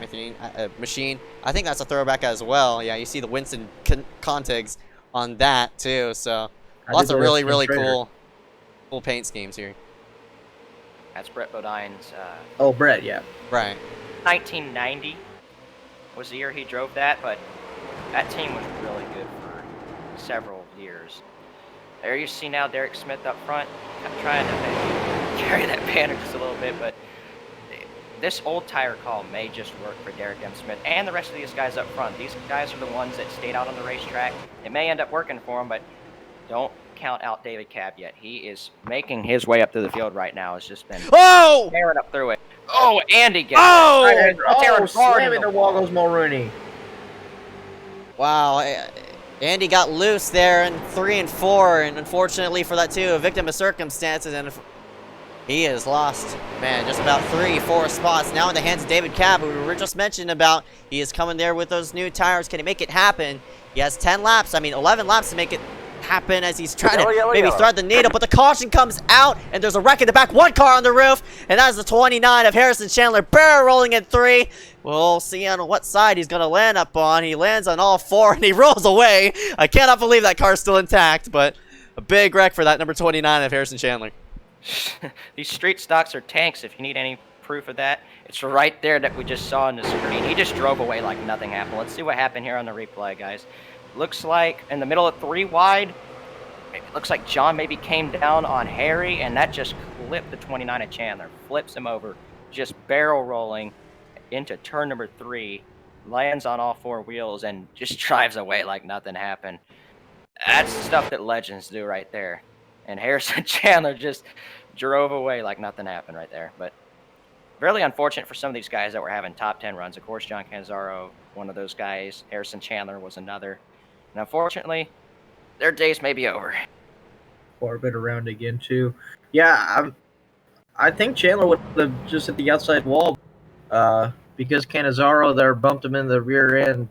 machine. I think that's a throwback as well. Yeah, you see the Winston Contigs on that too. So lots of really, really cool paint schemes here. That's Brett Bodine's. Oh, Brett, yeah. Right. 1990 was the year he drove that, but that team was really good for several years. There you see now Derek Smith up front. I'm trying to maybe carry that banner just a little bit, but this old tire call may just work for Derek M. Smith and the rest of these guys up front. These guys are the ones that stayed out on the racetrack. It may end up working for them, but don't count out David Cabb yet. He is making his way up to the field right now. It's just been tearing up through it. Oh, Andy gets it. Slamming the wall goes Mulrooney. Wow, Andy got loose there in 3 and 4, and unfortunately for that too, a victim of circumstances. And He has lost, man, just about 3-4 spots. Now in the hands of David Cab, who we were just mentioning about. He is coming there with those new tires. Can he make it happen? He has 10 laps, 11 laps to make it happen as he's trying to maybe thread the needle, but the caution comes out, and there's a wreck in the back. One car on the roof, and that is the 29 of Harrison Chandler, barrel rolling in 3. We'll see on what side he's going to land up on. He lands on all 4, and he rolls away. I cannot believe that car's still intact, but a big wreck for that number 29 of Harrison Chandler. These street stocks are tanks, if you need any proof of that. It's right there that we just saw on the screen. He just drove away like nothing happened. Let's see what happened here on the replay, guys. Looks like in the middle of 3 wide, it looks like John maybe came down on Harry, and that just clipped the 29 of Chandler. Flips him over, just barrel rolling into turn number 3, lands on all 4 wheels, and just drives away like nothing happened. That's the stuff that legends do right there. And Harrison Chandler just drove away like nothing happened right there. But really unfortunate for some of these guys that were having top 10 runs. Of course, John Canzaro, one of those guys. Harrison Chandler was another. And unfortunately, their days may be over. Orbit around again, too. Yeah, I think Chandler would have just hit the outside wall because Canizaro there bumped him in the rear end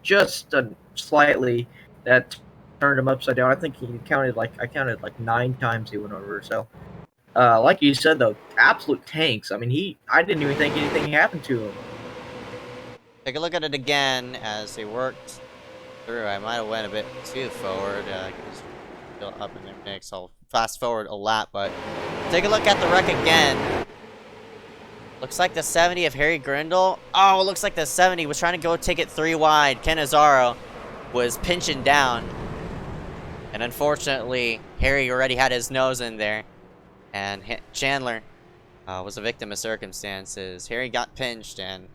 just slightly. That turned him upside down. I think I counted like 9 times he went over. So, like you said though, absolute tanks. I didn't even think anything happened to him. Take a look at it again as he worked through. I might have went a bit too forward. Still up in their mix. I'll fast forward a lap, but take a look at the wreck again. Looks like the 70 of Harry Grindle. Oh, it looks like the 70 was trying to go take it 3 wide. Canizaro was pinching down. And unfortunately, Harry already had his nose in there. And Chandler was a victim of circumstances. Harry got pinched and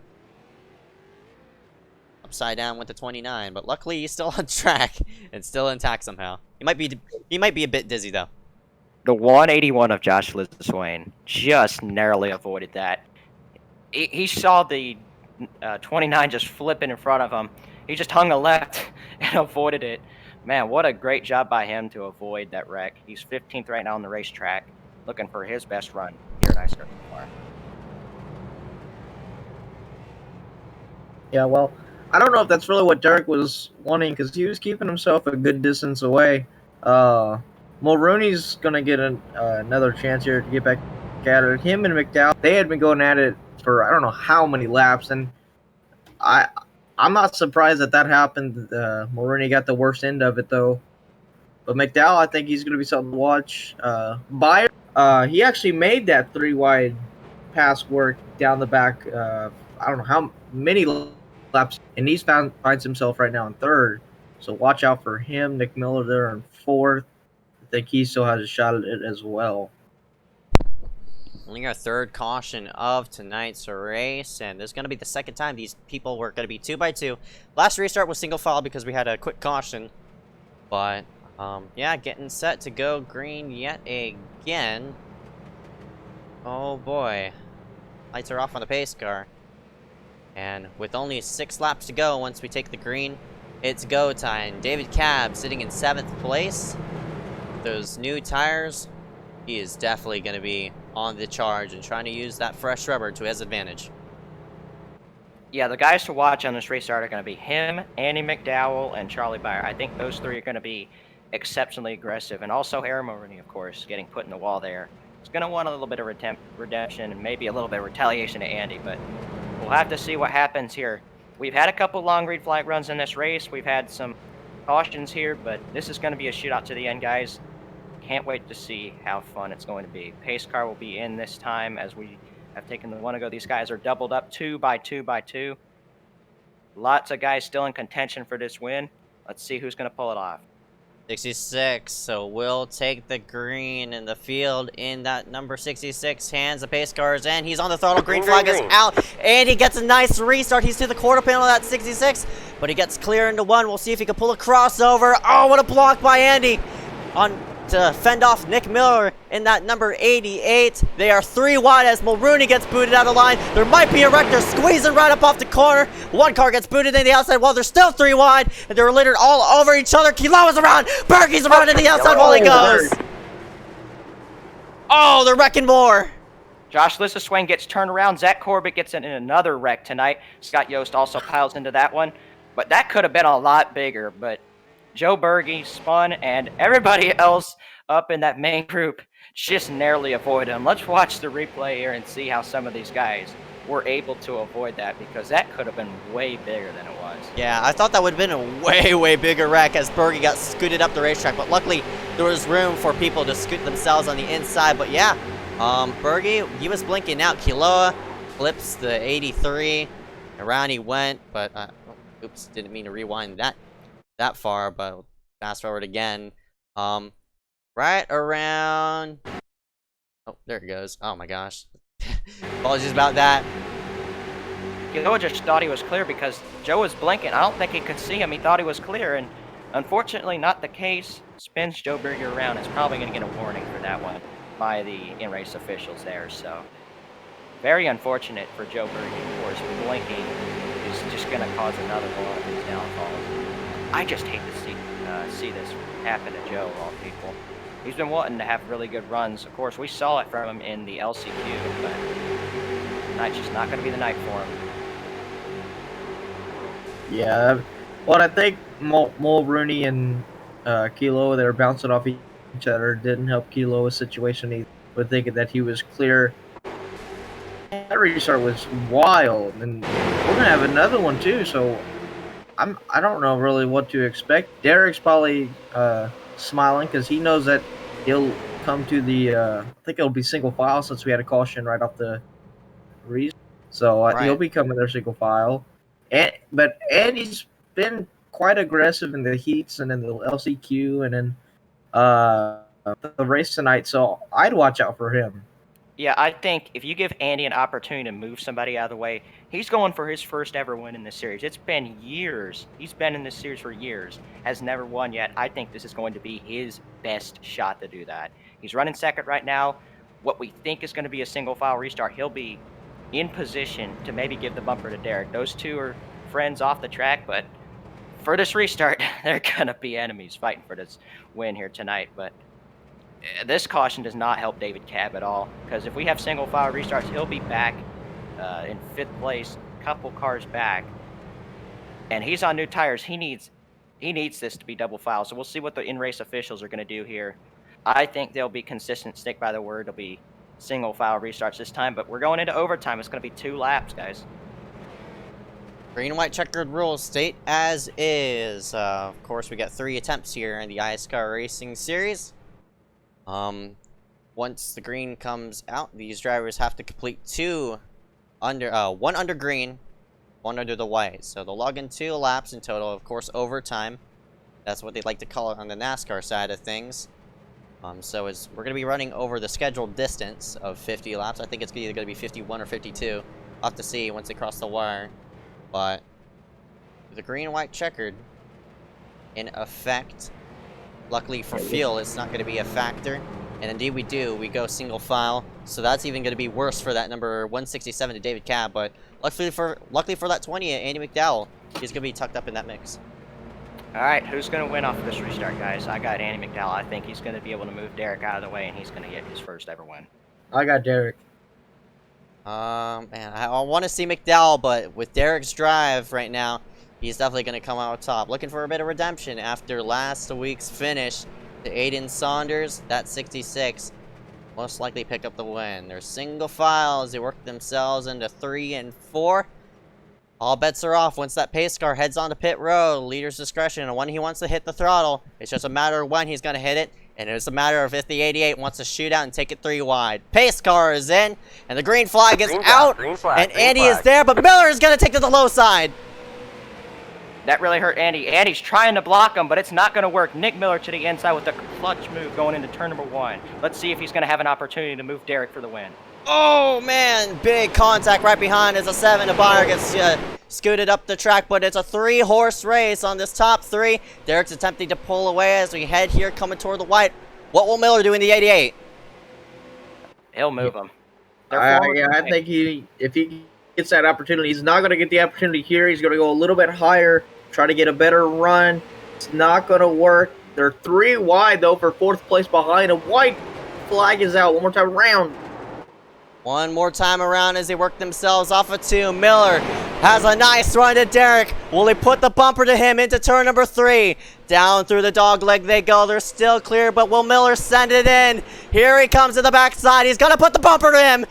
upside down with the 29. But luckily, he's still on track and still intact somehow. He might be a bit dizzy, though. The 181 of Josh Swain just narrowly avoided that. He saw the 29 just flipping in front of him. He just hung a left and avoided it. Man, what a great job by him to avoid that wreck. He's 15th right now on the racetrack, looking for his best run here at iSCAR. Yeah, well, I don't know if that's really what Derek was wanting because he was keeping himself a good distance away. Mulrooney's going to get another chance here to get back at it. Him and McDowell, they had been going at it for I don't know how many laps, and I'm not surprised that happened. Mulrooney got the worst end of it, though. But McDowell, I think he's going to be something to watch. Byer, he actually made that 3 wide pass work down the back. I don't know how many laps, and he's finds himself right now in 3rd. So watch out for him. Nick Miller there in 4th. I think he still has a shot at it as well. Only our 3rd caution of tonight's race, and this is going to be the 2nd time these people were going to be 2x2. Last restart was single file because we had a quick caution, but yeah, getting set to go green yet again. Oh boy, lights are off on the pace car, and with only 6 laps to go once we take the green, it's go time. David Cab sitting in 7th place. Those new tires, he is definitely going to be on the charge and trying to use that fresh rubber to his advantage. Yeah, the guys to watch on this restart are going to be him, Andy McDowell, and Charlie Byer. I think those 3 are going to be exceptionally aggressive. And also Aaron Mulrooney, of course, getting put in the wall there. He's going to want a little bit of redemption and maybe a little bit of retaliation to Andy, but we'll have to see what happens here. We've had a couple long green flag runs in this race. We've had some cautions here, but this is going to be a shootout to the end, guys. Can't wait to see how fun it's going to be. Pace car will be in this time as we have taken the one ago. These guys are doubled up 2 by 2 by 2. Lots of guys still in contention for this win. Let's see who's going to pull it off. 66, so we'll take the green in the field in that number 66 hands. The pace car is in. He's on the throttle. Green flag is out, and he gets a nice restart. He's to the quarter panel of that 66, but he gets clear into 1. We'll see if he can pull a crossover. Oh, what a block by Andy on to fend off Nick Miller in that number 88. They are 3 wide as Mulrooney gets booted out of line. There might be a wreck. They're squeezing right up off the corner. 1 car gets booted in the outside wall. They're still 3 wide, and they're littered all over each other. Kilawa's around. Berkey's around in the outside wall he goes. Oh, they're wrecking more. Josh Lissaswain gets turned around. Zach Corbett gets in another wreck tonight. Scott Yost also piles into that one. But that could have been a lot bigger. But Joe Berge spun, and everybody else up in that main group just narrowly avoided him. Let's watch the replay here and see how some of these guys were able to avoid that, because that could have been way bigger than it was. Yeah, I thought that would have been a way bigger wreck as Berge got scooted up the racetrack, but luckily there was room for people to scoot themselves on the inside. But yeah, Berge, he was blinking out. Kiloa flips the 83. Around he went, but oops, didn't mean to rewind that far, but fast forward again. Right around. Oh, there it goes. Oh my gosh. Apologies about that. Joe just thought he was clear because Joe was blinking. I don't think he could see him. He thought he was clear, and unfortunately not the case. Spins Joe Berge around. Is probably going to get a warning for that one by the in-race officials there. So very unfortunate for Joe Berge. Of course, blinking is just going to cause another one of these downfalls. I just hate to see this happen to Joe, of all people. He's been wanting to have really good runs. Of course, we saw it from him in the LCQ, but tonight's just not going to be the night for him. Yeah, well, I think Mulrooney and Kilo, they were bouncing off each other. Didn't help Kilo's situation. He was thinking that he was clear. That restart was wild, and we're gonna have another one too. So I don't know really what to expect. Derek's probably smiling because he knows that he'll come to the. I think it'll be single file since we had a caution right off the reason. So he'll be coming there single file. But Andy's been quite aggressive in the heats and in the LCQ and in the race tonight, so I'd watch out for him. Yeah, I think if you give Andy an opportunity to move somebody out of the way, he's going for his first ever win in this series. It's been years. He's been in this series for years, has never won yet. I think this is going to be his best shot to do that. He's running second right now. What we think is going to be a single file restart, he'll be in position to maybe give the bumper to Derek. Those two are friends off the track, but for this restart, they're going to be enemies fighting for this win here tonight. But this caution does not help David Cab at all, because if we have single file restarts, he'll be back in 5th place, a couple cars back, and he's on new tires. He needs this to be double file, so we'll see what the in-race officials are going to do here. I think they'll be consistent, stick by the word. It'll be single file restarts this time, but we're going into overtime. It's going to be 2 laps, guys. Green and white checkered rules state as is. Of course, we got 3 attempts here in the iSCAR Racing Series. Once the green comes out, these drivers have to complete 1 under green, 1 under the white. So they'll log in 2 laps in total, of course, overtime. That's what they like to call it on the NASCAR side of things. So we're going to be running over the scheduled distance of 50 laps. I think it's either going to be 51 or 52. I'll have to see once they cross the wire. But the green and white checkered in effect. Luckily for fuel, it's not going to be a factor. And indeed we do. We go single file. So that's even going to be worse for that number 167 to David Cab. But luckily for that 20, Andy McDowell, he's going to be tucked up in that mix. All right, who's going to win off of this restart, guys? I got Andy McDowell. I think he's going to be able to move Derek out of the way, and he's going to get his first ever win. I got Derek. Man, I want to see McDowell, but with Derek's drive right now, he's definitely going to come out top. Looking for a bit of redemption after last week's finish. The Aiden Saunders, that 66, most likely pick up the win. They're single file as they work themselves into 3 and 4. All bets are off once that pace car heads onto pit road. Leader's discretion, and when he wants to hit the throttle, it's just a matter of when he's going to hit it. And it's a matter of if the 88 wants to shoot out and take it 3 wide. Pace car is in, and the green flag is out, and Andy is there, but Miller is going to take to the low side. That really hurt Andy. Andy's trying to block him, but it's not going to work. Nick Miller to the inside with a clutch move going into turn number 1. Let's see if he's going to have an opportunity to move Derek for the win. Oh, man, big contact right behind as a 7. Abayer gets scooted up the track, but it's a 3-horse race on this top 3. Derek's attempting to pull away as we head here coming toward the white. What will Miller do in the 88? He'll move him. I think if he gets that opportunity, he's not going to get the opportunity here. He's going to go a little bit higher, try to get a better run. It's not going to work. They're 3 wide, though, for 4th place behind a white flag is out. One more time around. One more time around as they work themselves off of 2. Miller has a nice run to Derek. Will he put the bumper to him into turn number 3? Down through the dog leg they go. They're still clear, but will Miller send it in? Here he comes to the backside. He's going to put the bumper to him.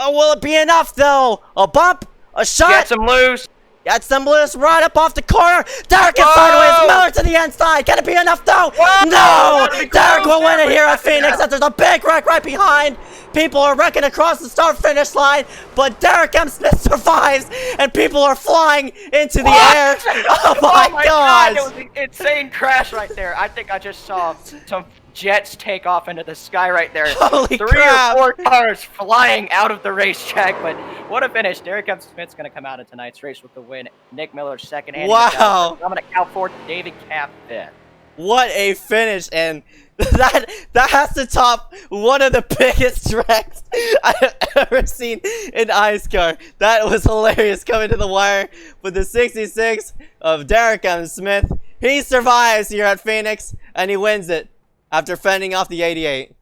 Will it be enough, though? A bump? A shot? Gets him loose. Gets them loose right up off the corner. Derek is sideways. Miller to the inside. Can it be enough, though? Whoa! No! Derek will win it here at Phoenix. And there's a big wreck right behind. People are wrecking across the start-finish line, but Derek M. Smith survives, and people are flying into the air. Oh my God! It gosh! was an insane crash right there. I think I just saw some jets take off into the sky right there. Holy 3 crap. or 4 cars flying out of the racetrack, but what a finish. Derek M. Smith's going to come out of tonight's race with the win. Nick Miller second. Wow. I'm going to count for David Cap fifth. What a finish, and that has to top one of the biggest wrecks I've ever seen in iSCAR. That was hilarious coming to the wire with the 66 of Derek M. Smith. He survives here at Phoenix, and he wins it after fending off the 88.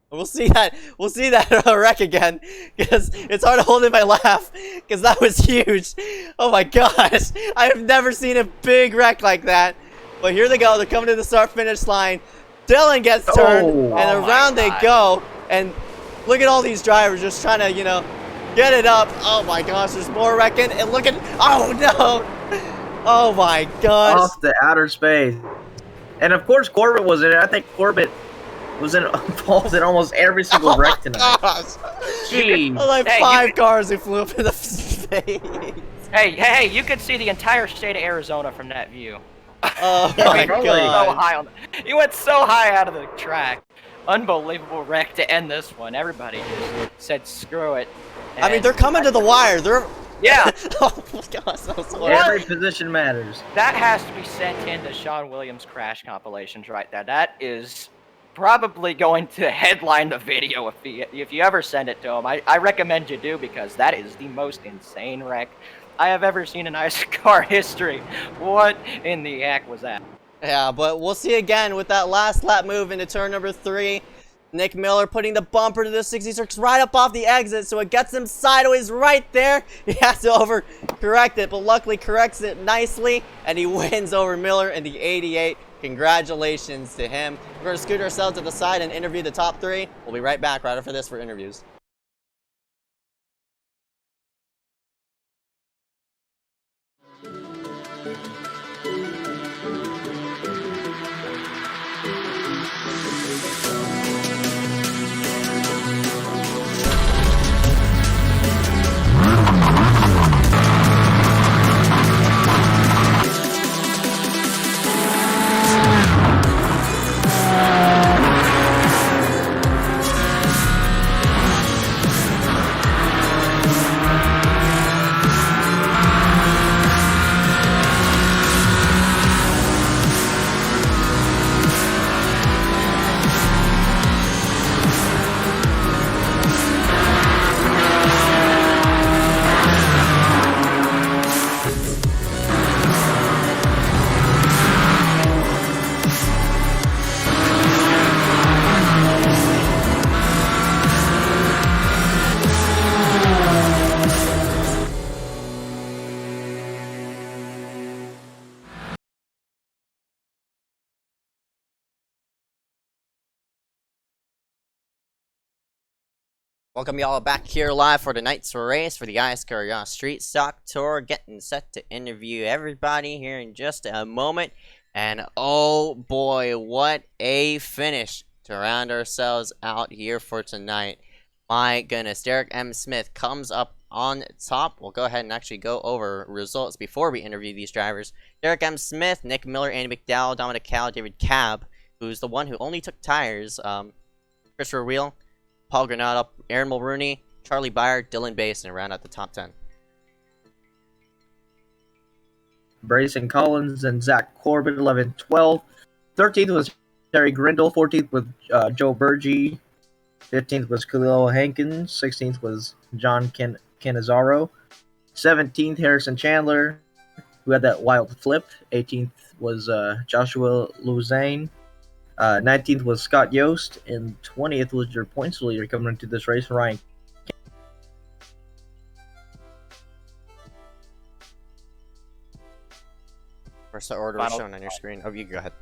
We'll see that wreck again, because it's hard to hold in my laugh, because that was huge. Oh my gosh, I have never seen a big wreck like that. But here they go. They're coming to the start-finish line. Dylan gets turned, and around they go. And look at all these drivers just trying to, get it up. Oh my gosh, there's more wrecking. And look at, oh no. Oh my gosh. Off the outer space. And of course, Corbett was in it. I think Corbett was involved in almost every single wreck tonight. Gosh. Jeez. Like 5 cars who flew up in the space. Hey, you could see the entire state of Arizona from that view. Oh my god. He went so high out of the track. Unbelievable wreck to end this one. Everybody just said screw it. I mean, they're coming to the wire. Yeah. Oh my gosh, that was horrible. Every position matters. That has to be sent into Sean Williams crash compilations right there. That is probably going to headline the video if you ever send it to him. I recommend you do, because that is the most insane wreck I have ever seen in iSCAR history. What in the heck was that? Yeah, but we'll see again with that last lap move into turn number 3. Nick Miller putting the bumper to the 66 right up off the exit, so it gets him sideways right there. He has to overcorrect it, but luckily corrects it nicely, and he wins over Miller in the 88. Congratulations to him. We're going to scoot ourselves to the side and interview the top 3. We'll be right back right after this for interviews. Welcome y'all back here live for tonight's race for the iSCAR YAS Street Stock Tour. Getting set to interview everybody here in just a moment. And oh boy, what a finish to round ourselves out here for tonight. My goodness, Derek M. Smith comes up on top. We'll go ahead and actually go over results before we interview these drivers. Derek M. Smith, Nick Miller, Andy McDowell, Dominic Cal, David Cab, who's the one who only took tires, Christopher Wheel, Paul Granado, Aaron Mulrooney, Charlie Byer, Dylan Basin round out the top 10. Brayson Collins and Zach Corbett, 11-12. 13th was Terry Grindle. 14th was Joe Burgee. 15th was Khalil Hankins. 16th was John Canizaro. 17th, Harrison Chandler, who had that wild flip. 18th was Joshua Luzane. 19th was Scott Yost, and 20th was your points leader coming into this race, Ryan. Where's the order Final- shown on your screen? Oh, you go ahead.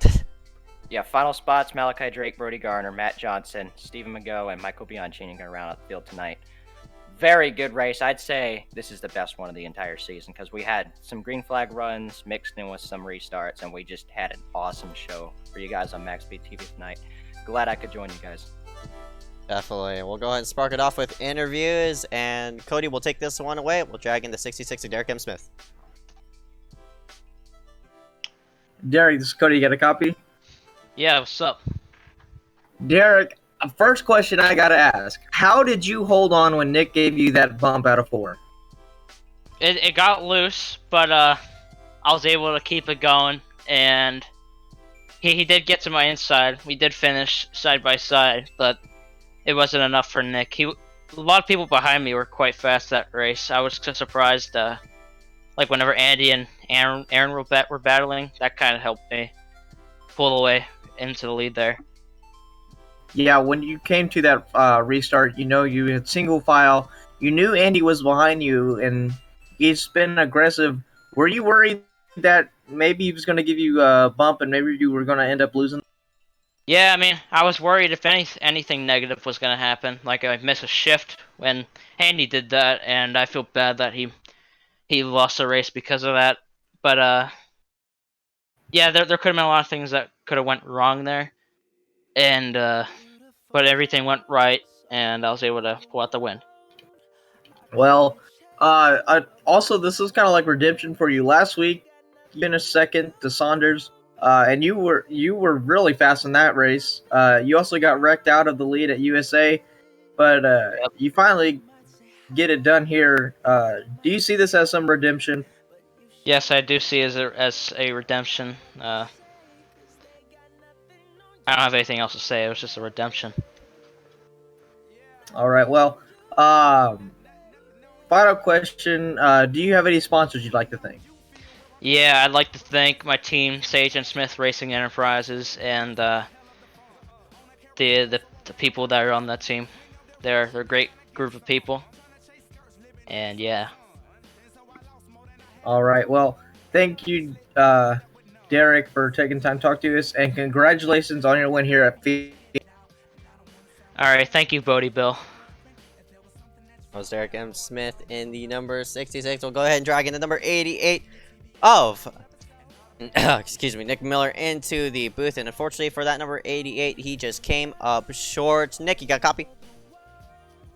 Yeah, final spots: Malachi Drake, Brody Garner, Matt Johnson, Stephen Mago, and Michael Bianchini are going to round out the field tonight. Very good race. I'd say this is the best one of the entire season because we had some green flag runs mixed in with some restarts, and we just had an awesome show for you guys on MaxspeedTV tonight. Glad I could join you guys. Definitely. We'll go ahead and spark it off with interviews, and Cody will take this one away. We'll drag in the 66 of Derek M. Smith. Derek, this is Cody. You got a copy? Yeah, what's up? Derek, first question I got to ask. How did you hold on when Nick gave you that bump out of 4? It got loose, but I was able to keep it going, and he did get to my inside. We did finish side by side, but it wasn't enough for Nick. A lot of people behind me were quite fast that race. I was just surprised. Like whenever Andy and Aaron were battling, that kind of helped me pull away into the lead there. Yeah, when you came to that restart, you had single file. You knew Andy was behind you, and he's been aggressive. Were you worried that maybe he was going to give you a bump and maybe you were going to end up losing? Yeah, I mean, I was worried if anything negative was going to happen. Like I missed a shift when Andy did that, and I feel bad that he lost the race because of that. But yeah, there could have been a lot of things that could have went wrong there, and but everything went right, and I was able to pull out the win. Well, also, this is kind of like redemption for you. Last week, you finished second to Saunders, and you were really fast in that race. You also got wrecked out of the lead at USA, but you finally get it done here. Do you see this as some redemption? Yes, I do see it as a redemption. I don't have anything else to say. It was just a redemption. All right. Well, final question. Do you have any sponsors you'd like to thank? Yeah, I'd like to thank my team, Sage and Smith Racing Enterprises, and the people that are on that team. They're a great group of people. And yeah. All right. Well, thank you, Derek, for taking time to talk to us, and congratulations on your win here at Phoenix. All right, thank you, Bodie Bill. That was Derek M. Smith in the number 66. We'll go ahead and drag in the number 88 of excuse me, Nick Miller into the booth, and unfortunately for that number 88, he just came up short. Nick, you got a copy?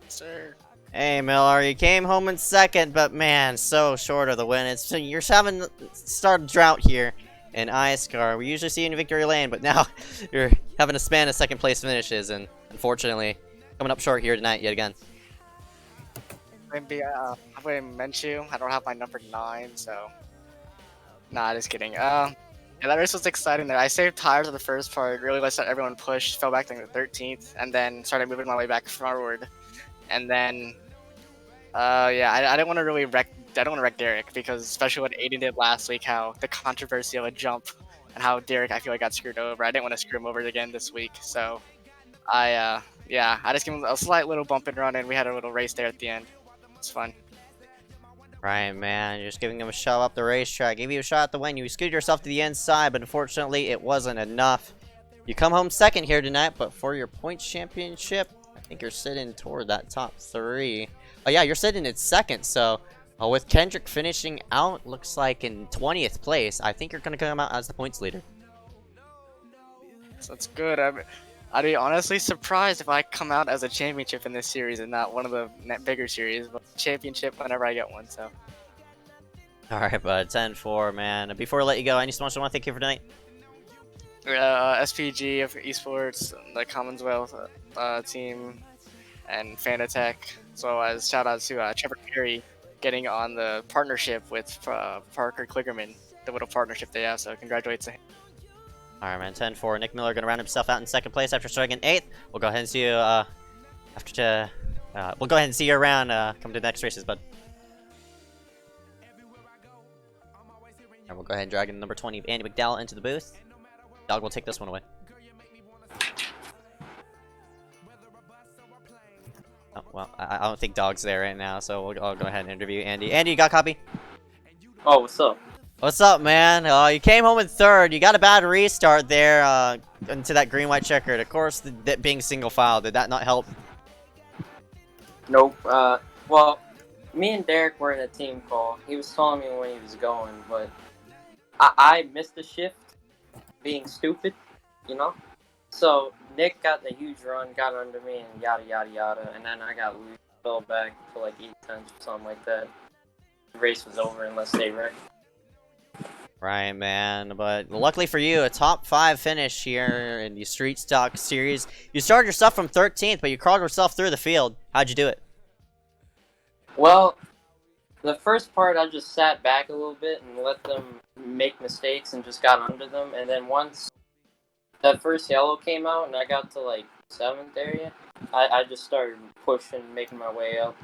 Sir. Hey Miller, you came home in second, but man, so short of the win. You're having started drought here in iSCAR. We usually see you in victory lane, but now you're having a span of second place finishes, and unfortunately coming up short here tonight yet again. Maybe I'm gonna mention you. I don't have my number 9, so nah, just kidding. Yeah, that race was exciting there. I saved tires on the first part, really let everyone push, fell back to the 13th, and then started moving my way back forward. And then, yeah, I didn't want to really wreck. I don't want to wreck Derek because, especially what Aiden did last week, how the controversy of a jump and how Derek, I feel like, got screwed over. I didn't want to screw him over again this week, so yeah, I just gave him a slight little bump and run, and we had a little race there at the end. It's fun. Right, man. You're just giving him a shove up the racetrack. Gave you a shot at the win. You scooted yourself to the inside, but unfortunately, it wasn't enough. You come home second here tonight, but for your points championship, I think you're sitting toward that top 3. Oh, yeah, you're sitting in second, so with Kendrick finishing out, looks like in 20th place, I think you're going to come out as the points leader. So that's good. I'd be honestly surprised if I come out as a championship in this series and not one of the bigger series, but championship whenever I get one, so. Alright, bud. 10-4, man. Before I let you go, any sponsors I want to thank you for tonight? SPG of Esports, the Commonwealth team, and Fanatech, as well as shout out to Trevor Perry getting on the partnership with Parker Kligerman, the little partnership they have, so congratulations to him. Alright, man. 10-4. Nick Miller going to round himself out in second place after starting in 8th. We'll go ahead and see you we'll go ahead and see you around come to the next races, bud. And we'll go ahead and drag in number 20 of Andy McDowell into the booth. Dog will take this one away. Oh, well, I don't think Dog's there right now, so I'll go ahead and interview Andy. Andy, you got a copy? Oh, what's up? What's up, man? You came home in third. You got a bad restart there into that green-white checkered. Of course, that being single file, did that not help? Nope. Well, me and Derek were in a team call. He was telling me when he was going, but I missed the shift, being stupid, you know? So Nick got the huge run, got under me, and yada yada yada, and then I got loose, fell back to like 8/10 or something like that. The race was over unless they wrecked. Right, man. But luckily for you, a top 5 finish here in the Street Stock Series. You started yourself from 13th, but you crawled yourself through the field. How'd you do it? Well, the first part I just sat back a little bit and let them make mistakes and just got under them, and then once that first yellow came out and I got to like 7th area, I just started pushing, making my way up.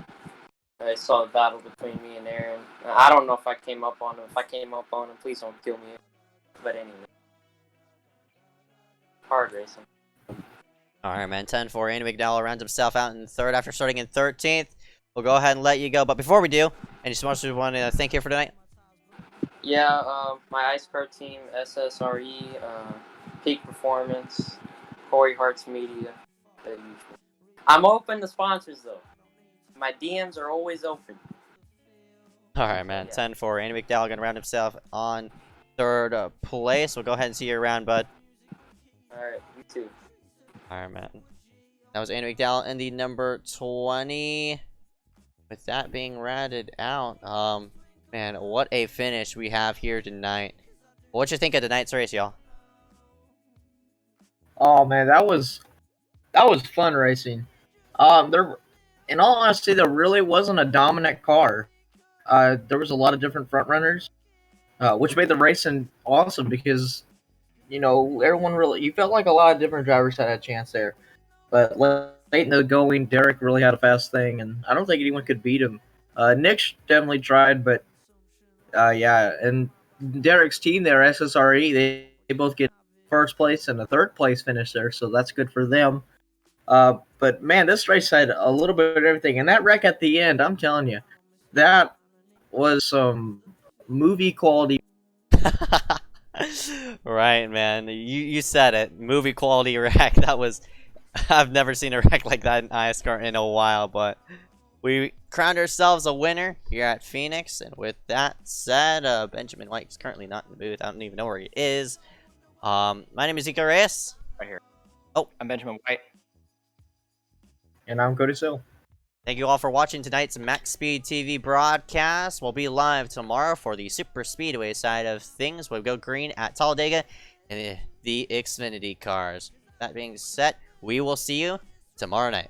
I saw the battle between me and Aaron. I don't know if I came up on him. If I came up on him, please don't kill me. But anyway. Hard racing. Alright, man. 10-4. Andy McDowell rounds himself out in 3rd after starting in 13th. We'll go ahead and let you go. But before we do, any sponsors we want to thank you for tonight? Yeah, my iSCAR team, SSRE, Peak Performance, Corey Hart's Media. The usual. I'm open to sponsors, though. My DMs are always open. Alright, man. 10-4. Andy McDowell going to round himself on 3rd place. We'll go ahead and see you around, bud. Alright, you too. Alright, man. That was Andy McDowell in the number 20. With that being ratted out, man, what a finish we have here tonight. What'd you think of tonight's race, y'all? Oh man, that was fun racing. In all honesty, there really wasn't a dominant car. There was a lot of different front runners, which made the racing awesome because, you know, you felt like a lot of different drivers had a chance there. But late in the going, Derek really had a fast thing, and I don't think anyone could beat him. Nick definitely tried, but yeah, and Derek's team there, SSRE, they both get 1st place and a 3rd place finish there, so that's good for them. But man, this race had a little bit of everything, and that wreck at the end, I'm telling you, that was some movie quality. Right, man. You said it. Movie quality wreck. That was... I've never seen a wreck like that in iSCAR in a while, but we crowned ourselves a winner here at Phoenix. And with that said, Benjamin White is currently not in the booth. I don't even know where he is. My name is Ika Reyes. Right here. Oh. I'm Benjamin White. And I'm Cody Sill. Thank you all for watching tonight's MaxspeedTV broadcast. We'll be live tomorrow for the Super Speedway side of things. We'll go green at Talladega and the Xfinity cars. That being said, we will see you tomorrow night.